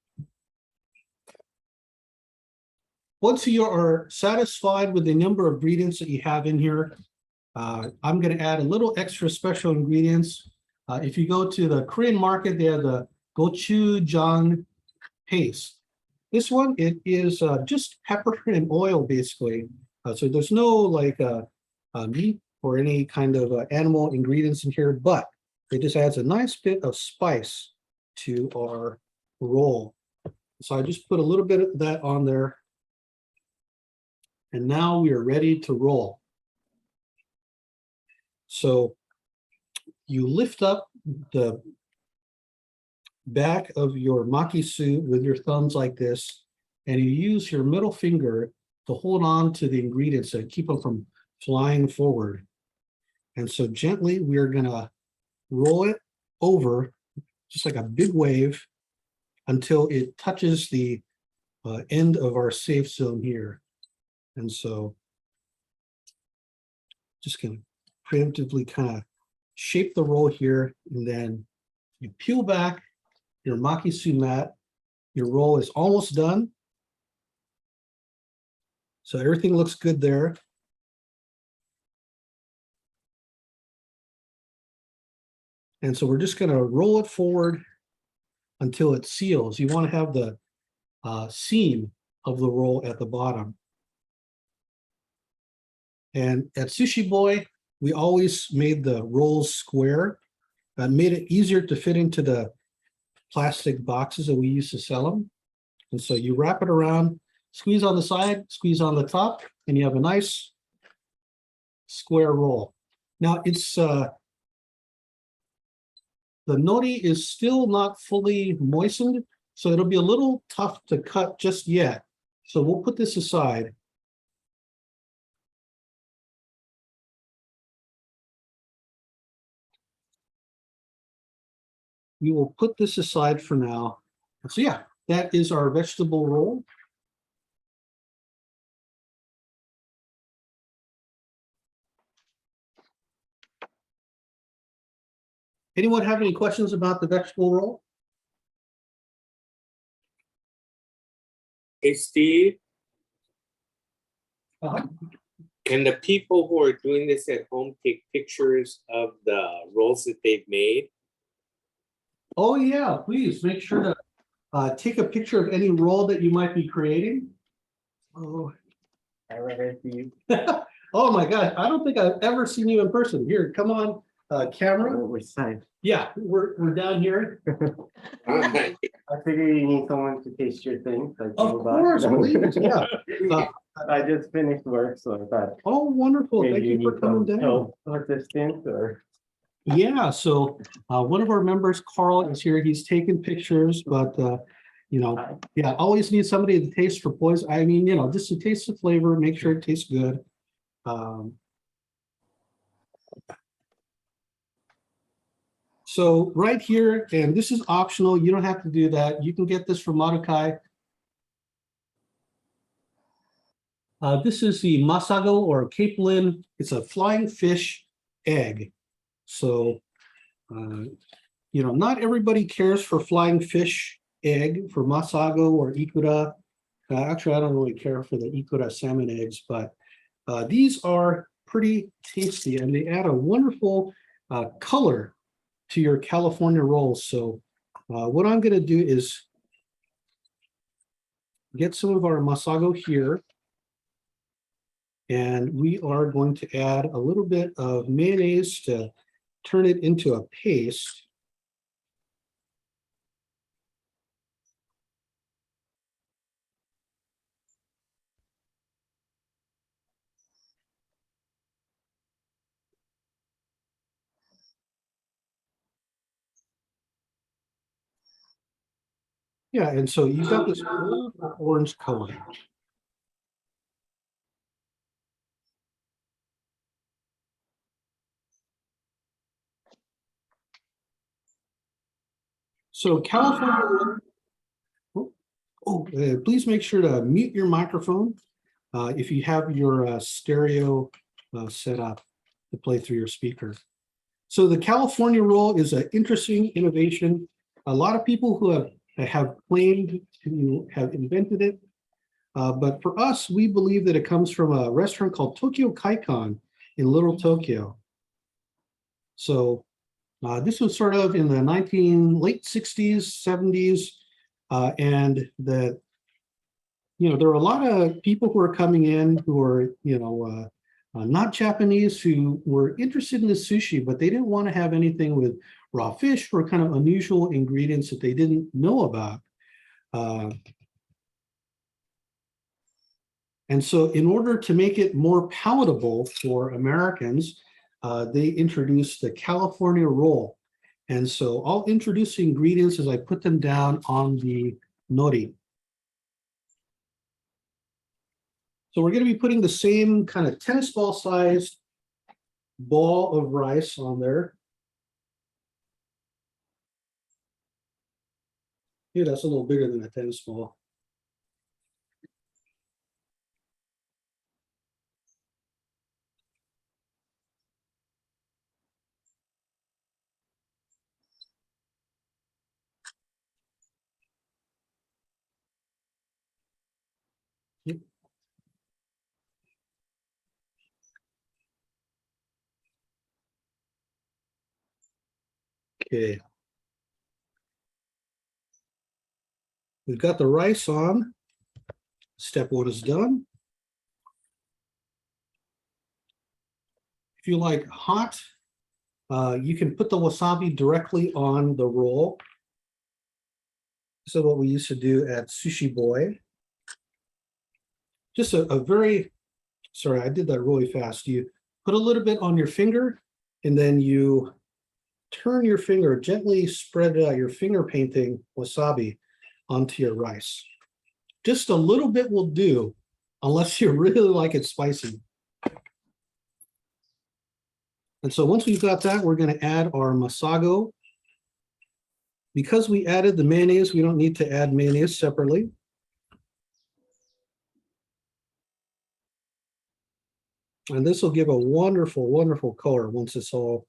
Once you are satisfied with the number of ingredients that you have in here, I'm going to add a little extra special ingredients. If you go to the Korean market, they have the gochujang paste. This one, it is just pepper and oil, basically. So there's no like meat or any kind of animal ingredients in here, but it just adds a nice bit of spice to our roll. So I just put a little bit of that on there. And now we are ready to roll. So you lift up the back of your makisu with your thumbs like this, and you use your middle finger to hold on to the ingredients that keep them from flying forward. And so gently, we are going to roll it over, just like a big wave, until it touches the end of our safe zone here. And so just going to preemptively kind of shape the roll here, and then you peel back your makisu mat. Your roll is almost done. So everything looks good there. And so we're just going to roll it forward until it seals. You want to have the seam of the roll at the bottom. And at Sushi Boy, we always made the rolls square. That made it easier to fit into the plastic boxes that we use to sell them. And so you wrap it around, squeeze on the side, squeeze on the top, and you have a nice square roll. Now it's the nori is still not fully moistened, so it'll be a little tough to cut just yet. So we'll put this aside. We will put this aside for now. So yeah, that is our vegetable roll. Anyone have any questions about the vegetable roll? Hey, Steve, Uh-huh. can the people who are doing this at home take pictures of the rolls that they've made? Oh yeah, please make sure to take a picture of any roll that you might be creating. Oh, I read it to you. oh my God, I don't think I've ever seen you in person. Here, come on, camera. Which side? Yeah, we're down here. Alright. I figure you need someone to taste your things. Like Of you buy. course, please, yeah. I just finished work, so I thought Oh, wonderful. maybe Thank you you for need coming some down. help or assistance or. Yeah, so one of our members, Carl, is here. He's taking pictures, but you know, yeah, always need somebody to taste for poison. I mean, you know, just to taste the flavor, make sure it tastes good. So right here, and this is optional. You don't have to do that. You can get this from Marukai. This is the masago or Cape Lynn. It's a flying fish egg. So, you know, not everybody cares for flying fish egg for masago or ikura. Actually, I don't really care for the ikura salmon eggs, but these are pretty tasty and they add a wonderful color to your California rolls. So what I'm going to do is get some of our masago here. And we are going to add a little bit of mayonnaise to turn it into a paste. Yeah, and so you've got this orange color. So California, please make sure to mute your microphone if you have your stereo set up to play through your speaker. So the California roll is an interesting innovation. A lot of people who have claimed to have invented it, but for us, we believe that it comes from a restaurant called Tokyo Kaikan in Little Tokyo. So this was sort of in the late 60s, 70s, and there were a lot of people who were coming in who were, not Japanese, who were interested in the sushi, but they didn't want to have anything with raw fish or kind of unusual ingredients that they didn't know about. And so in order to make it more palatable for Americans, they introduced the California roll. And so I'll introduce the ingredients as I put them down on the nori. So we're going to be putting the same kind of tennis ball sized ball of rice on there. Yeah, that's a little bigger than a tennis ball. Yep. Okay. We've got the rice on. Step one is done. If you like hot, you can put the wasabi directly on the roll. This is what we used to do at Sushi Boy. Just a very, sorry, I did that really fast. You put a little bit on your finger and then you turn your finger, gently spread it out, your finger painting wasabi onto your rice. Just a little bit will do, unless you really like it spicy. And so once we've got that, we're going to add our masago. Because we added the mayonnaise, we don't need to add mayonnaise separately. And this will give a wonderful, wonderful color once it's all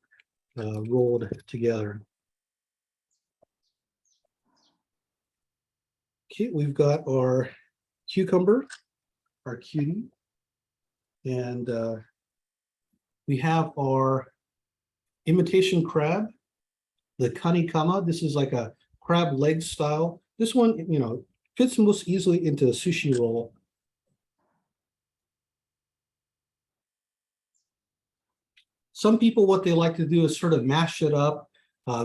rolled together. Okay, we've got our cucumber, our cutie, and we have our imitation crab, the kanikama. This is like a crab leg style. This one, you know, fits most easily into a sushi roll. Some people, what they like to do is sort of mash it up,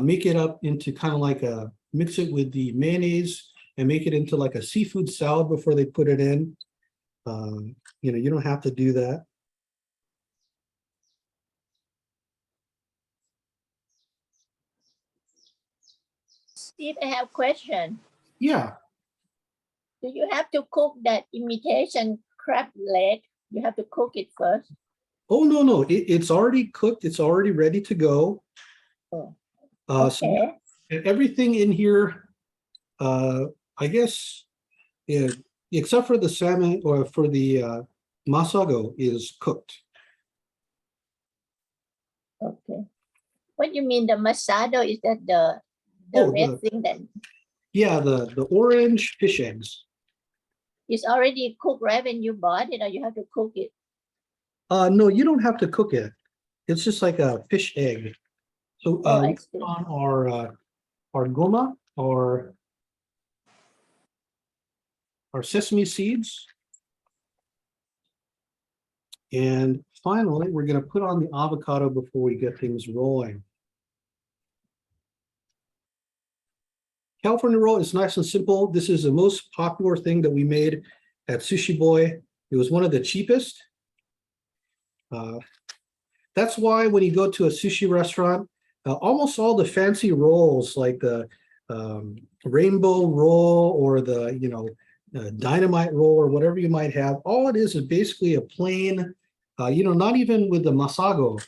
make it up into kind of like a, mix it with the mayonnaise and make it into like a seafood salad before they put it in. You know, you don't have to do that. Steve, I have a question. Yeah. Do you have to cook that imitation crab leg? You have to cook it first. Oh, no, no, it's already cooked. It's already ready to go. Oh, So okay. everything in here, I guess, yeah, except for the salmon or for the masago is cooked. Okay. What you mean the masado? Is that the Oh, red thing that Yeah, the orange fish eggs. is already cooked, right? When you bought it, or you have to cook it? No, you don't have to cook it. It's just like a fish egg. So Oh, I we see. put on our goma or our sesame seeds. And finally, we're going to put on the avocado before we get things rolling. California roll is nice and simple. This is the most popular thing that we made at Sushi Boy. It was one of the cheapest. That's why when you go to a sushi restaurant, almost all the fancy rolls like the rainbow roll or the dynamite roll or whatever you might have, all it is basically a plain, not even with the masago,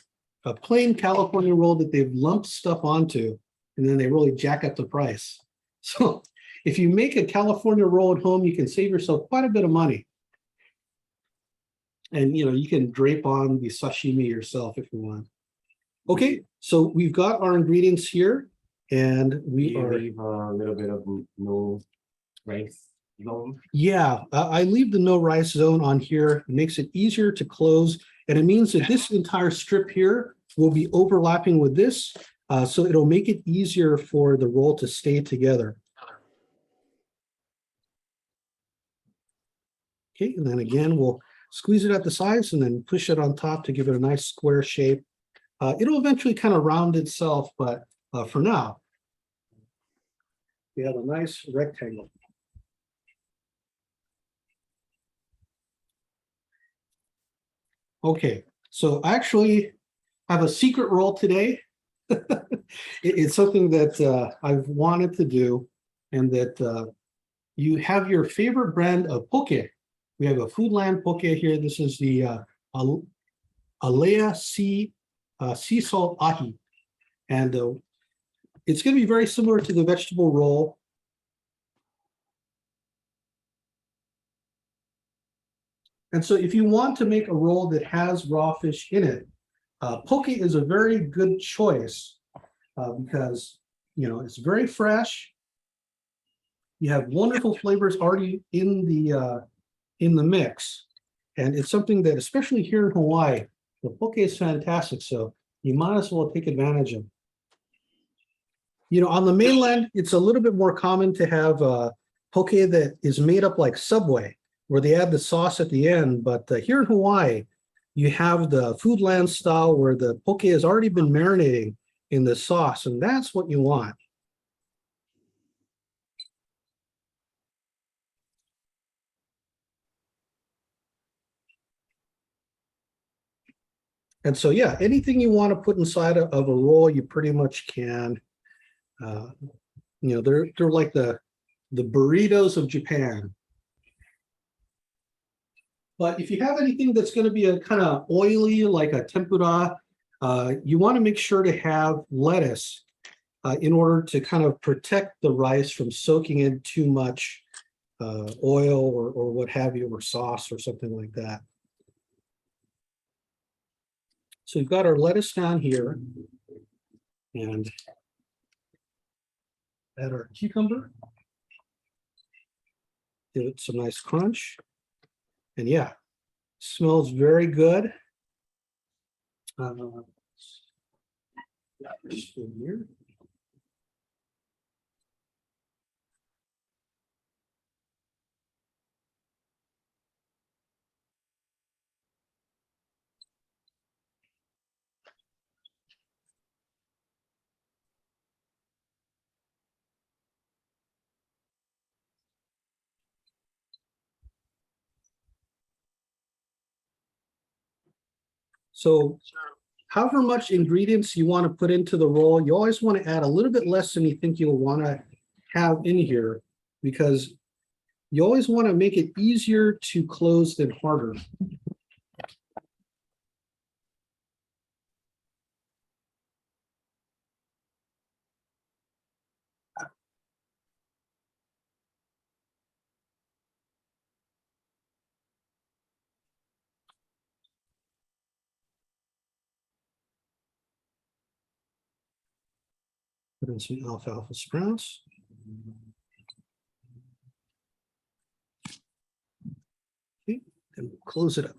a plain California roll that they've lumped stuff onto, and then they really jack up the price. So if you make a California roll at home, you can save yourself quite a bit of money. And you can drape on the sashimi yourself if you want. Okay, so we've got our ingredients here, and we You are. leave a little bit of no rice zone. Yeah, I leave the no rice zone on here. It makes it easier to close, and it means that this entire strip here will be overlapping with this, so it'll make it easier for the roll to stay together. Okay, and then again, we'll squeeze it at the sides and then push it on top to give it a nice square shape. It'll eventually kind of round itself, but for now, we have a nice rectangle. Okay, so I actually have a secret roll today. It's something that I've wanted to do, and that you have your favorite brand of poke. We have a Foodland poke here. This is the Alea sea salt ahi, and it's going to be very similar to the vegetable roll. And so if you want to make a roll that has raw fish in it, poke is a very good choice because it's very fresh. You have wonderful flavors already in the mix, and it's something that, especially here in Hawaii, the poke is fantastic. So you might as well take advantage of it. On the mainland, it's a little bit more common to have poke that is made up like Subway, where they add the sauce at the end. But here in Hawaii, you have the Foodland style where the poke has already been marinating in the sauce, and that's what you want. And so, yeah, anything you want to put inside of a roll, you pretty much can. You know, they're like the burritos of Japan. But if you have anything that's going to be a kind of oily, like a tempura, you want to make sure to have lettuce in order to kind of protect the rice from soaking in too much oil or what have you, or sauce or something like that. So we've got our lettuce down here, and add our cucumber. Give it some nice crunch. And yeah, smells very good. Yeah, just in here. So however much ingredients you want to put into the roll, you always want to add a little bit less than you think you'll want to have in here, because you always want to make it easier to close than harder. Put in some alfalfa sprouts. Okay, and we'll close it up.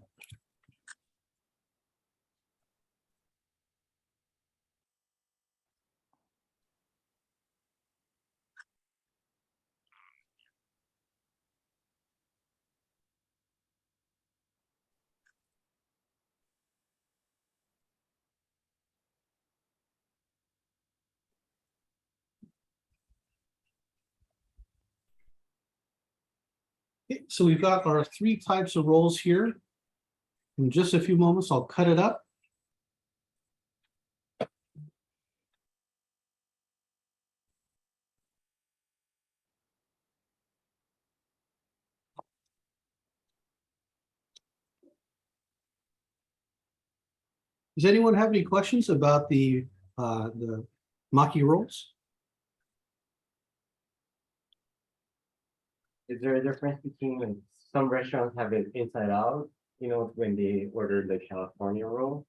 Okay, so we've got our 3 types of rolls here. In just a few moments, I'll cut it up. Does anyone have any questions about the maki rolls? Is there a difference between when some restaurants have it inside out, you know, when they order the California roll?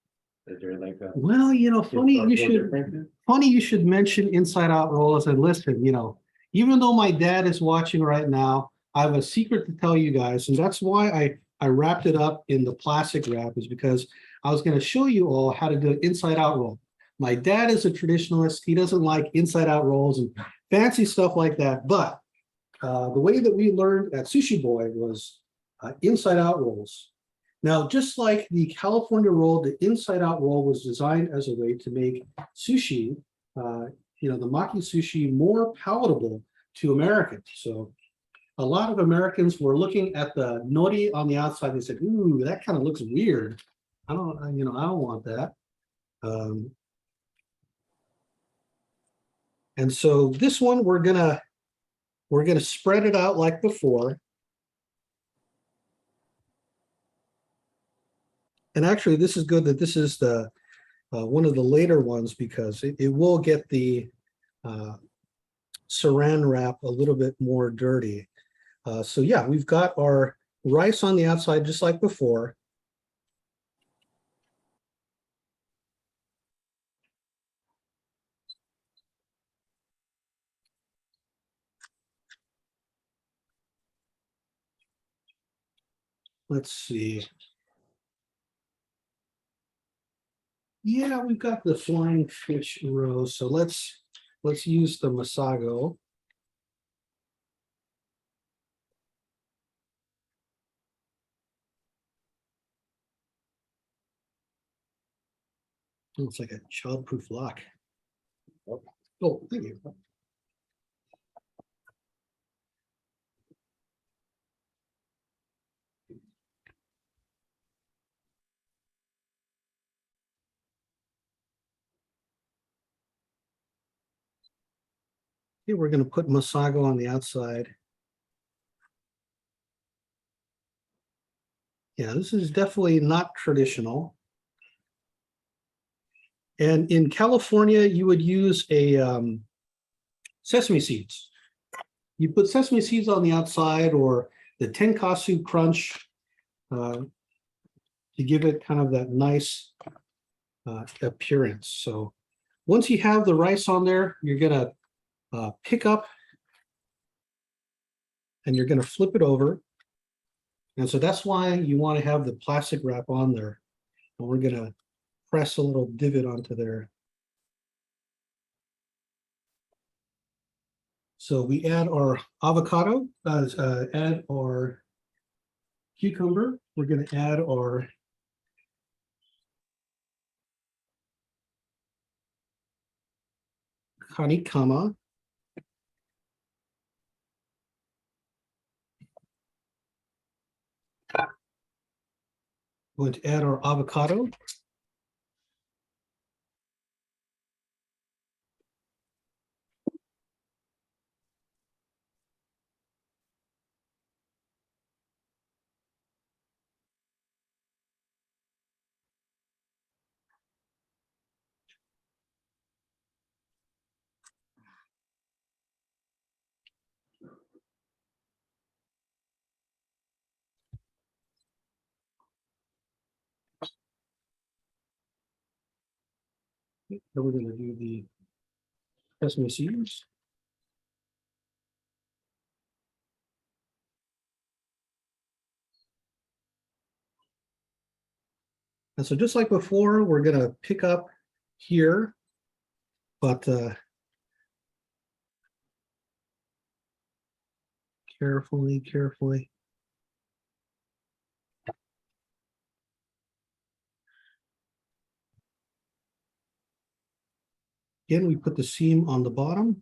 Is there like a Well, you know, difference? funny you should mention inside out rolls. And listen, you know, even though my dad is watching right now, I have a secret to tell you guys, and that's why I wrapped it up in the plastic wrap, is because I was going to show you all how to do an inside out roll. My dad is a traditionalist. He doesn't like inside out rolls and fancy stuff like that. But the way that we learned at Sushi Boy was inside out rolls. Now, just like the California roll, the inside out roll was designed as a way to make sushi, you know, the maki sushi, more palatable to Americans. So a lot of Americans were looking at the nori on the outside and said, ooh, that kind of looks weird. I don't, you know, I don't want that. And so this one, we're gonna spread it out like before. And actually, this is good that this is the one of the later ones, because it will get the saran wrap a little bit more dirty. So yeah, we've got our rice on the outside just like before. Let's see. Yeah, we've got the flying fish roe. So let's use the masago. Oh, it's like a child-proof lock. Oh, thank you. Here we're going to put masago on the outside. Yeah, this is definitely not traditional. And in California, you would use a sesame seeds. You put sesame seeds on the outside or the tenkatsu crunch to give it kind of that nice appearance. So once you have the rice on there, you're gonna pick up and you're gonna flip it over. And so that's why you want to have the plastic wrap on there. And we're gonna press a little divot onto there. So we add our avocado, add our cucumber. We're going to add our kanikama. We're going to add our avocado. Then we're going to do the sesame seeds. And so just like before, we're going to pick up here, but carefully. Again, we put the seam on the bottom.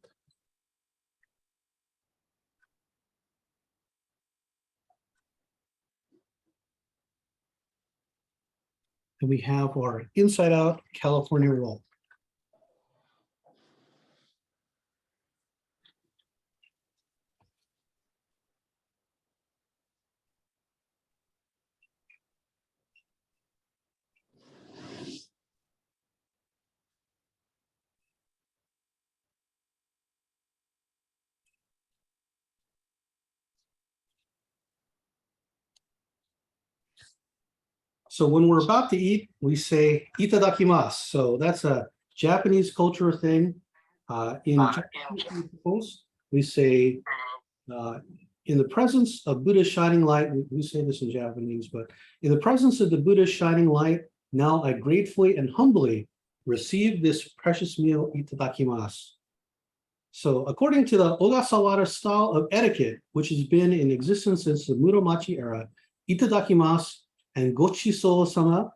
And we have our inside out California roll. So when we're about to eat, we say itadakimasu. So that's a Japanese culture thing. In Japanese principles, we say in the presence of Buddha's shining light, we say this in Japanese, but in the presence of the Buddha's shining light, now I gratefully and humbly receive this precious meal, itadakimasu. So according to the Ogasawara style of etiquette, which has been in existence since the Muromachi era, itadakimasu and gochiso-sama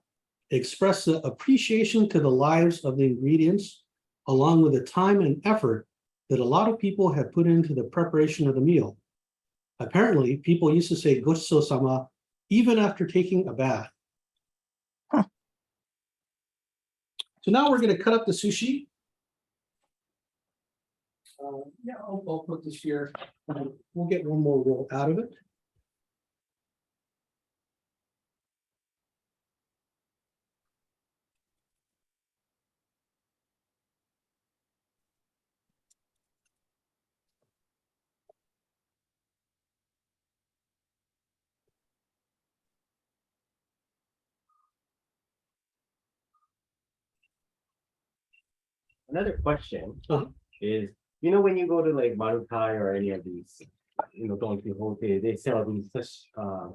express the appreciation to the lives of the ingredients, along with the time and effort that a lot of people have put into the preparation of the meal. Apparently, people used to say gochiso-sama even after taking a bath. Huh. So now we're going to cut up the sushi. Yeah, I'll put this here. We'll get one more roll out of it. Another question Uh-huh. is, you know, when you go to like Marukai or any of these, you know, Don Quixote, they sell these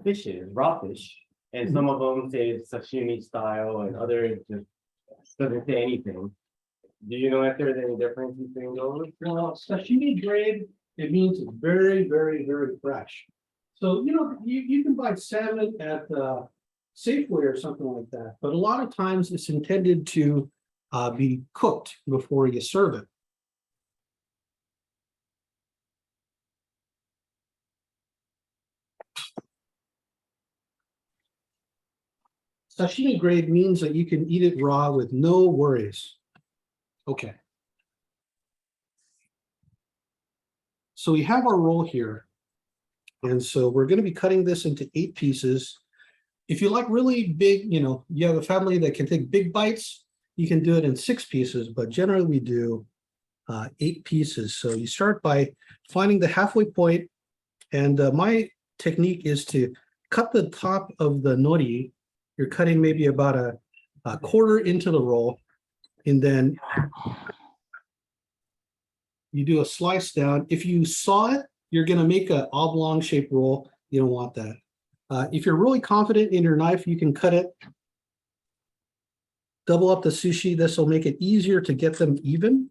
fishes, raw fish, and some of them say it's sashimi style, and others just doesn't say anything. Do you know if there's any difference between those? Well, sashimi grade, it means it's very fresh. So, you know, you can buy salmon at Safeway or something like that, but a lot of times it's intended to be cooked before you serve it. Sashimi grade means that you can eat it raw with no worries. Okay. So we have our roll here. And so we're going to be cutting this into 8 pieces. If you like really big, you have a family that can take big bites, you can do it in 6 pieces, but generally we do 8 pieces. So you start by finding the halfway point, and my technique is to cut the top of the nori. You're cutting maybe about a quarter into the roll, and then you do a slice down. If you saw it, you're going to make an oblong shaped roll. You don't want that. If you're really confident in your knife, you can cut it, double up the sushi. This will make it easier to get them even.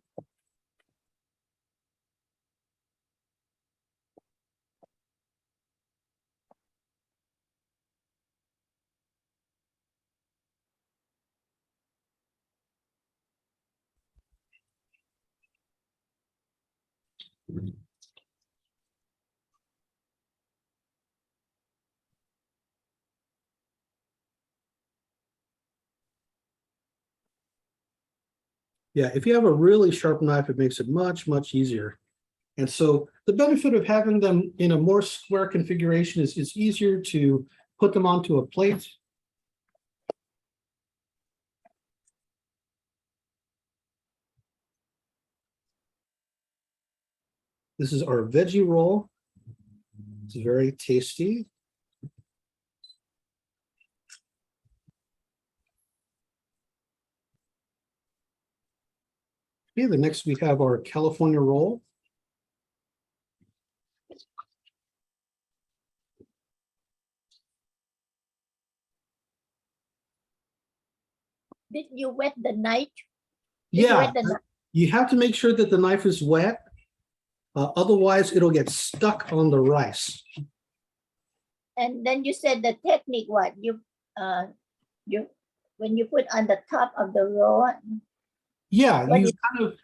Yeah, if you have a really sharp knife, it makes it much, much easier. And so the benefit of having them in a more square configuration is it's easier to put them onto a plate. This is our veggie roll. It's very tasty. Okay, the next we have our California roll. Did you wet the knife? Did you Yeah, wet the knife? you have to make sure that the knife is wet. Otherwise, it'll get stuck on the rice. And then you said the technique, what you when you put on the top of the roll. Yeah, What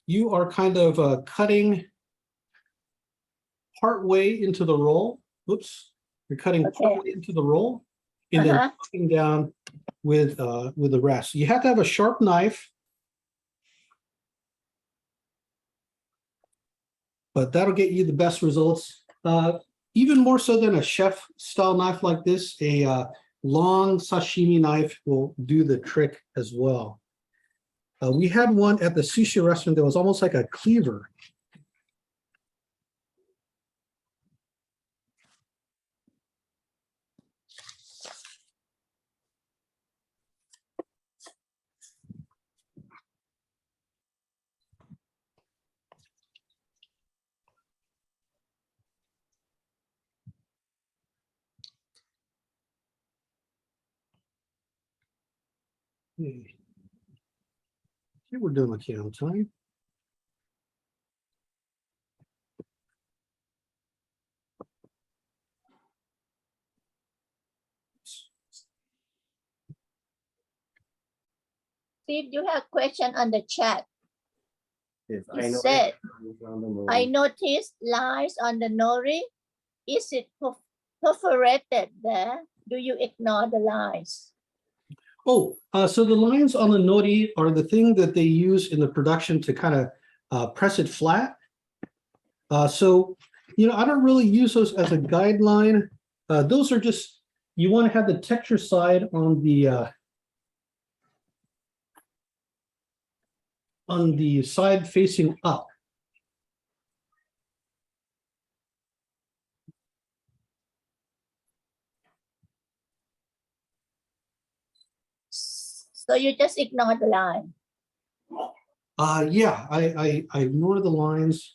you are kind of cutting part way into the roll. Oops, you're cutting Okay. part way into the roll, and then cutting down with the rest. You have to have a sharp knife, but that'll get you the best results. Even more so than a chef style knife like this, a long sashimi knife will do the trick as well. We had one at the sushi restaurant that was almost like a cleaver. Okay, we're doing okay on time. Steve, you have question on the chat. Yes, It said, I I noticed lines on the nori. Is it perforated there? Do you ignore the lines? Oh, so the lines on the nori are the thing that they use in the production to kind of press it flat. So, I don't really use those as a guideline. Those are just, you want to have the texture side on the side facing up. So you just ignore the line. Yeah, I ignore the lines.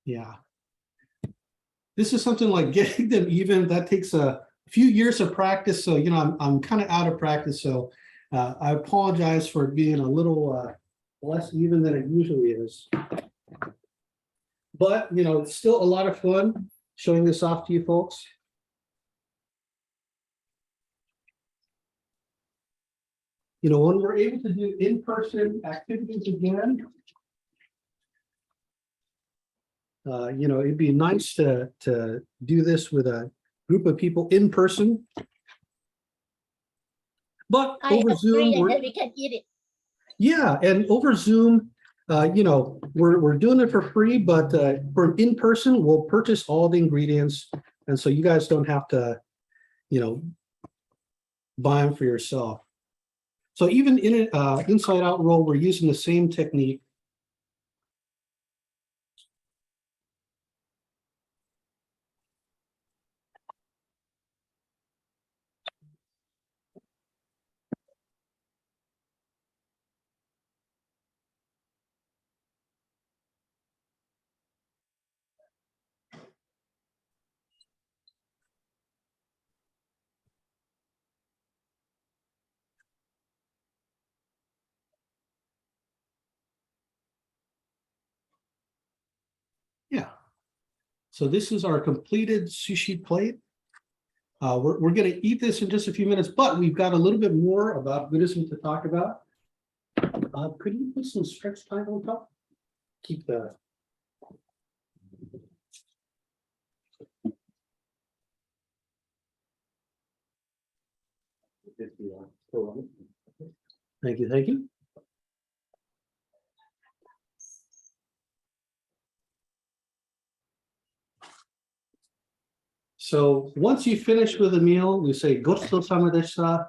Yeah. This is something like getting them even. That takes a few years of practice. So, I'm kind of out of practice. So I apologize for being a little less even than it usually is. But, it's still a lot of fun showing this off to you folks. When we're able to do in-person activities again, it'd be nice to do this with a group of people in person. But I over agree, Zoom, and then we can eat it. Yeah, and over Zoom, we're doing it for free, but for in person, we'll purchase all the ingredients, and so you guys don't have to, buy them for yourself. So even in an inside out roll, we're using the same technique. Yeah. So this is our completed sushi plate. We're going to eat this in just a few minutes, but we've got a little bit more about Buddhism to talk about. Could you put some stretch time on top? Keep the. Thank you, thank you. So once you finish with a meal, we say "Gochusou-sama deshita."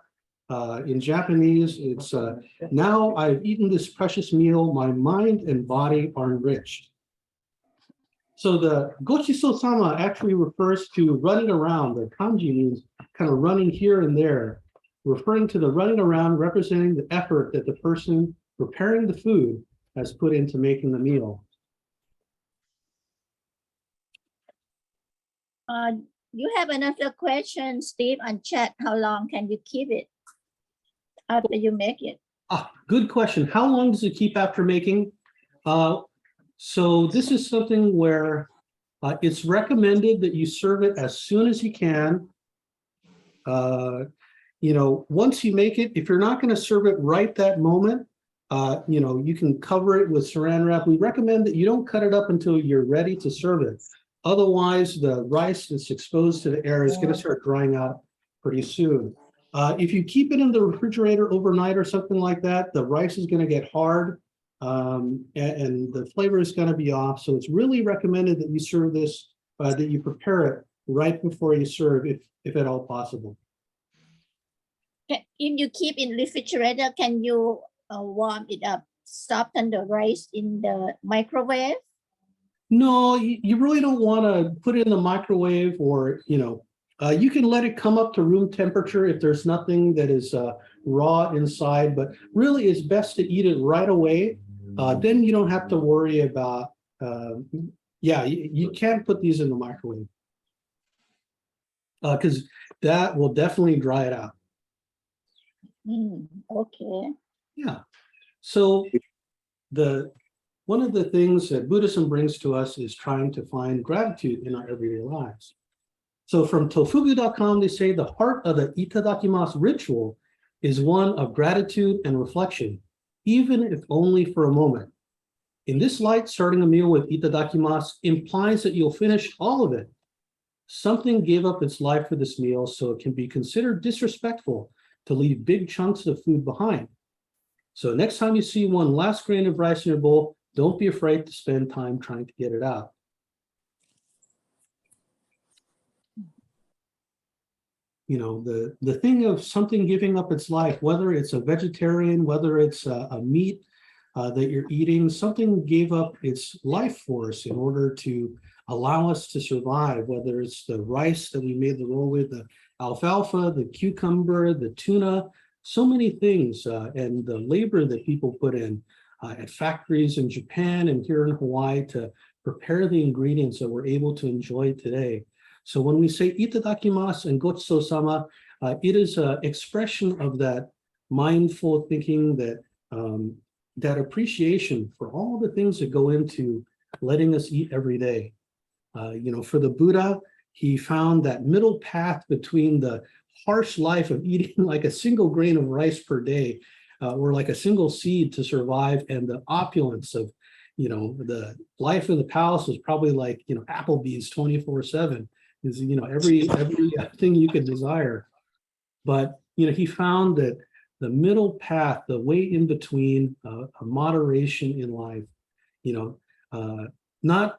In Japanese, it's now I've eaten this precious meal, my mind and body are enriched. So the "Gochusou-sama" actually refers to running around. The kanji means kind of running here and there, referring to the running around representing the effort that the person preparing the food has put into making the meal. You have another question, Steve, on chat. How long can you keep it after you make it? Good question. How long does it keep after making? So this is something where it's recommended that you serve it as soon as you can. Once you make it, if you're not going to serve it right that moment, you can cover it with saran wrap. We recommend that you don't cut it up until you're ready to serve it. Otherwise, the rice that's exposed to the air is going to start drying out pretty soon. If you keep it in the refrigerator overnight or something like that, the rice is going to get hard and the flavor is going to be off. So it's really recommended that you serve this, that you prepare it right before you serve, if at all possible. If you keep in refrigerator, can you warm it up, soften the rice in the microwave? No, you really don't want to put it in the microwave or, you can let it come up to room temperature if there's nothing that is raw inside, but really it's best to eat it right away. Then you don't have to worry about, you can't put these in the microwave because that will definitely dry it out. Okay. Yeah. So one of the things that Buddhism brings to us is trying to find gratitude in our everyday lives. So from tofugu.com, they say the heart of the itadakimasu ritual is one of gratitude and reflection, even if only for a moment. In this light, starting a meal with itadakimasu implies that you'll finish all of it. Something gave up its life for this meal, so it can be considered disrespectful to leave big chunks of food behind. So next time you see one last grain of rice in your bowl, don't be afraid to spend time trying to get it out. The thing of something giving up its life, whether it's a vegetarian, whether it's a meat that you're eating, something gave up its life force in order to allow us to survive, whether it's the rice that we made the roll with, the alfalfa, the cucumber, the tuna, so many things, and the labor that people put in at factories in Japan and here in Hawaii to prepare the ingredients that we're able to enjoy today. So when we say itadakimasu and gochusou-sama, it is an expression of that mindful thinking, that appreciation for all the things that go into letting us eat every day. For the Buddha, he found that middle path between the harsh life of eating like a single grain of rice per day, or like a single seed to survive, and the opulence of, the life in the palace was probably like, Applebee's 24/7. Is every thing you could desire, but he found that the middle path, the way in between, a moderation in life, not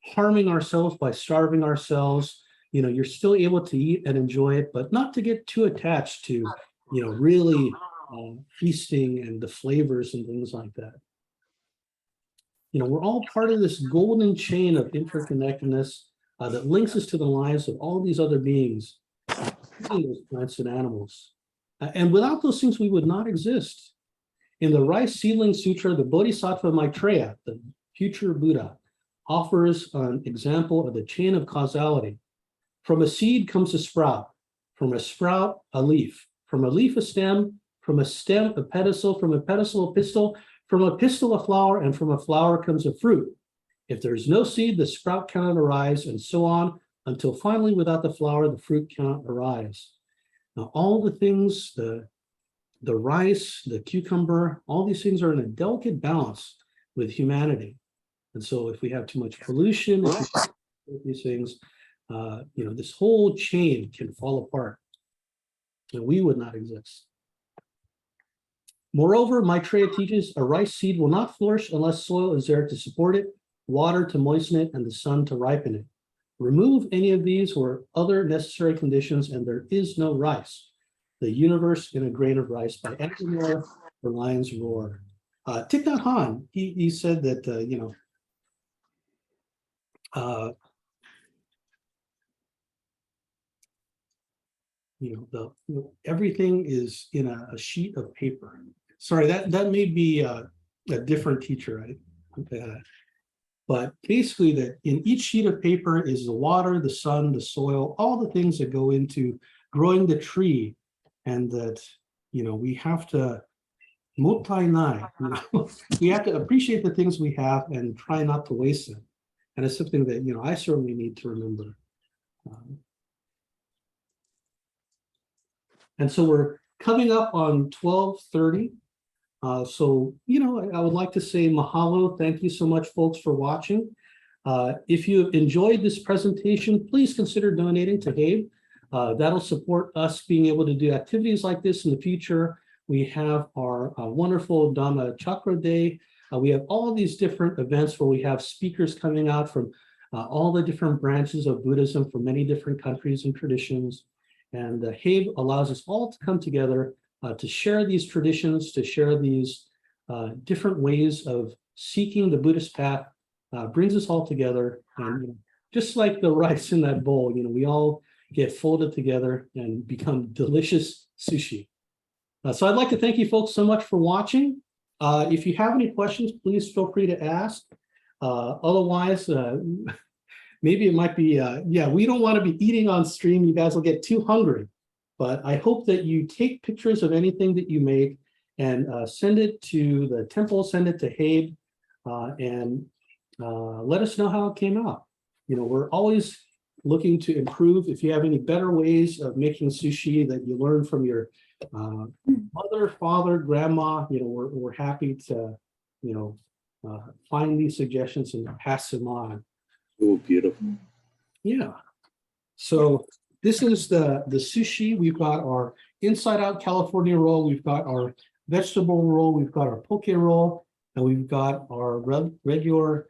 harming ourselves by starving ourselves. You're still able to eat and enjoy it, but not to get too attached to, really feasting and the flavors and things like that. We're all part of this golden chain of interconnectedness that links us to the lives of all these other beings, including those plants and animals. And without those things, we would not exist. In the Rice Seedling Sutra, the Bodhisattva Maitreya, the future Buddha, offers an example of the chain of causality. From a seed comes a sprout, from a sprout, a leaf, from a leaf, a stem, from a stem, a pedestal, from a pedestal, a pistil, from a pistil, a flower, and from a flower comes a fruit. If there is no seed, the sprout cannot arise, and so on, until finally, without the flower, the fruit cannot arise. Now, all the things, the rice, the cucumber, all these things are in a delicate balance with humanity. And so if we have too much pollution, if we these things, this whole chain can fall apart and we would not exist. Moreover, Maitreya teaches a rice seed will not flourish unless soil is there to support it, water to moisten it, and the sun to ripen it. Remove any of these or other necessary conditions, and there is no rice. The universe in a grain of rice by Andrew Moore, The Lion's Roar. Thich Nhat Hanh, he said that, everything is in a sheet of paper. Sorry, that may be a different teacher, right? But basically that in each sheet of paper is the water, the sun, the soil, all the things that go into growing the tree, and that, we have to mottainai, we have to appreciate the things we have and try not to waste them. And it's something that, I certainly need to remember. And so we're coming up on 12:30. So, I would like to say mahalo. Thank you so much, folks, for watching. If you enjoyed this presentation, please consider donating to HAIB. That'll support us being able to do activities like this in the future. We have our wonderful Dhamma Chakra Day. We have all of these different events where we have speakers coming out from all the different branches of Buddhism from many different countries and traditions. And HAIB allows us all to come together to share these traditions, to share these different ways of seeking the Buddhist path, brings us all together. And just like the rice in that bowl, we all get folded together and become delicious sushi. So I'd like to thank you folks so much for watching. If you have any questions, please feel free to ask. Otherwise, maybe it might be, we don't want to be eating on stream. You guys will get too hungry. But I hope that you take pictures of anything that you make and send it to the temple, send it to HAIB, and let us know how it came out. We're always looking to improve. If you have any better ways of making sushi that you learned from your mother, father, grandma, we're happy to, find these suggestions and pass them on. Oh, beautiful. Yeah. So this is the sushi. We've got our inside out California roll. We've got our vegetable roll. We've got our poke roll, and we've got our regular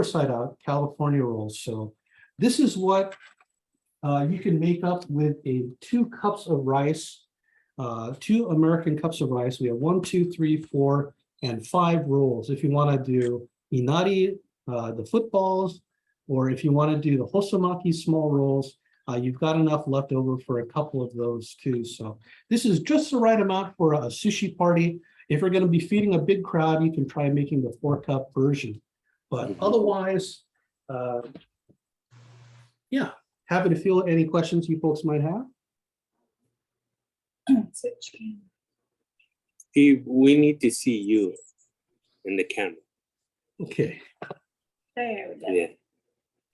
side out California roll. So this is what you can make up with 2 cups of rice, 2 American cups of rice. We have 1, 2, 3, 4, and 5 rolls. If you want to do inari, the footballs, or if you want to do the hosomaki small rolls, you've got enough left over for a couple of those too. So this is just the right amount for a sushi party. If you're going to be feeding a big crowd, you can try making the 4-cup version. But otherwise, happy to field any questions you folks might have. Steve, we need to see you in the camera. Okay. There we go. Yeah.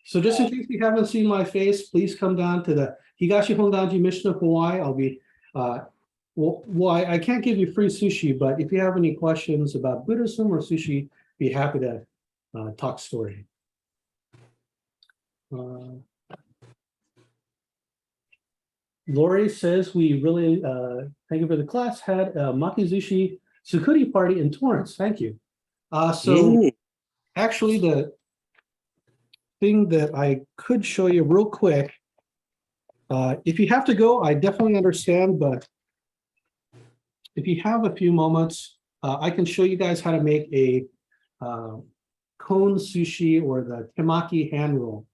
So just in case you haven't seen my face, please come down to the Higashi Honganji Mission of Hawaii. I'll be, I can't give you free sushi, but if you have any questions about Buddhism or sushi, be happy to talk story. Lori says we really thank you for the class. Had a Makizushi Sukuri party in Torrance. Thank you. So actually, the thing that I could show you real quick, if you have to go, I definitely understand, but if you have a few moments, I can show you guys how to make a cone sushi or the temaki hand roll.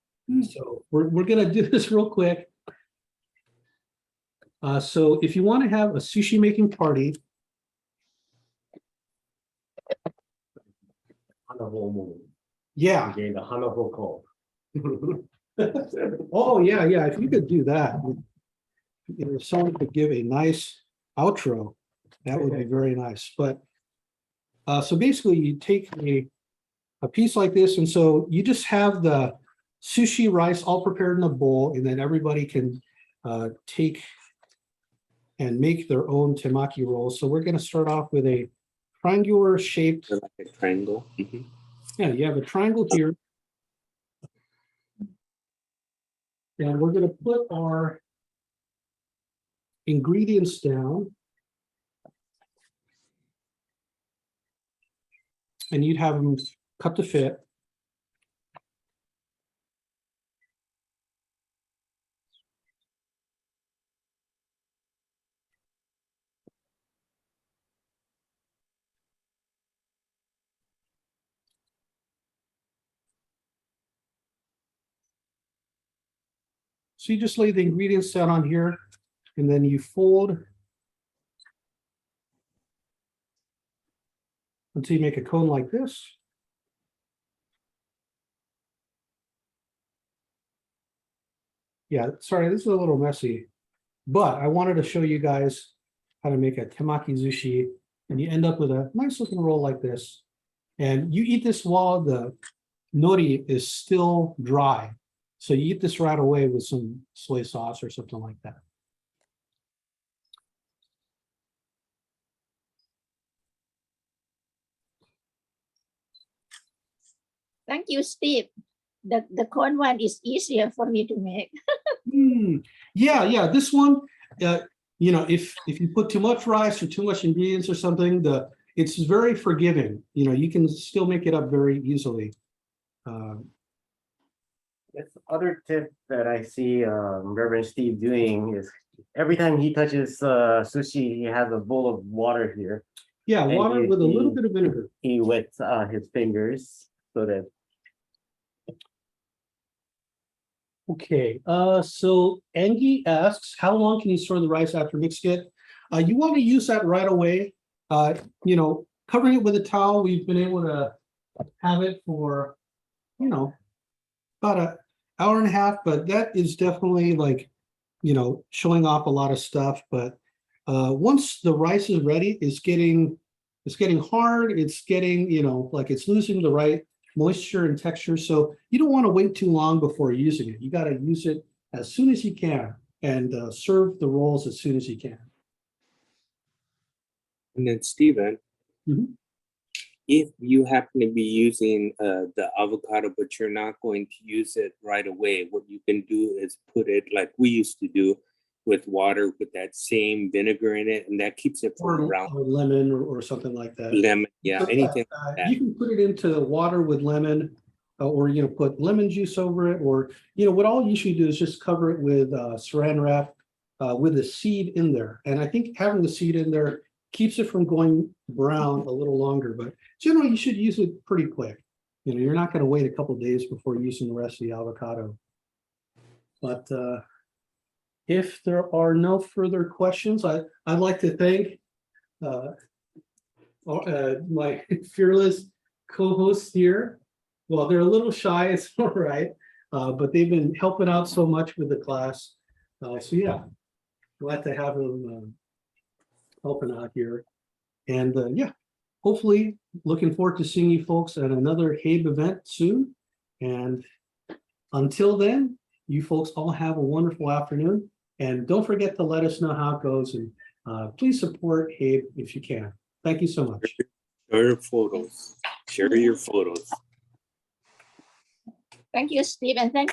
So we're gonna do this real quick. So if you want to have a sushi making party, yeah. Again, the Hanaho call. Oh, yeah, yeah, if you could do that. If someone could give a nice outro, that would be very nice, but so basically you take a piece like this, and so you just have the sushi rice all prepared in a bowl, and then everybody can take and make their own temaki rolls. So we're going to start off with a triangular shaped. Like a triangle. Yeah, you have a triangle here. And we're going to put our ingredients down. And you'd have them cut to fit. So you just lay the ingredients down on here, and then you fold until you make a cone like this. Yeah, sorry, this is a little messy, but I wanted to show you guys how to make a temaki sushi, and you end up with a nice looking roll like this. And you eat this while the nori is still dry. So you eat this right away with some soy sauce or something like that. Thank you, Steve. The cone one is easier for me to make. Yeah, yeah. This one, you know, if you put too much rice or too much ingredients or something, it's very forgiving. You know, you can still make it up very easily. That's the other tip that I see Reverend Steve doing is every time he touches sushi, he has a bowl of water here. Yeah, And water with a little bit of vinegar. He wets his fingers so that. Okay, so Angie asks, how long can you store the rice after mixing it? You want to use that right away. You know, covering it with a towel, we've been able to have it for, you know, about an hour and a half, but that is definitely like, you know, showing off a lot of stuff. But once the rice is ready, it's getting hard. It's getting, you know, like it's losing the right moisture and texture. So you don't want to wait too long before using it. You got to use it as soon as you can and serve the rolls as soon as you can. And then Steven, if you happen to be using the avocado, but you're not going to use it right away, what you can do is put it like we used to do with water with that same vinegar in it, and that keeps it from Or lemon or something like that. lemon, yeah, So, anything like that. You can put it into water with lemon, or you know, put lemon juice over it, or you know, what I'll usually do is just cover it with saran wrap with a seed in there. And I think having the seed in there keeps it from going brown a little longer. But generally, you should use it pretty quick. You know, you're not going to wait a couple of days before using the rest of the avocado. But if there are no further questions, I'd like to thank my fearless co-hosts here. Well, they're a little shy, it's all right, but they've been helping out so much with the class. So yeah, glad to have them helping out here. And yeah, hopefully looking forward to seeing you folks at another HAIB event soon. And until then, you folks all have a wonderful afternoon. And don't forget to let us know how it goes. And please support HAIB if you can. Thank you so much. Share your photos. Share your photos. Thank you, Steve, and thank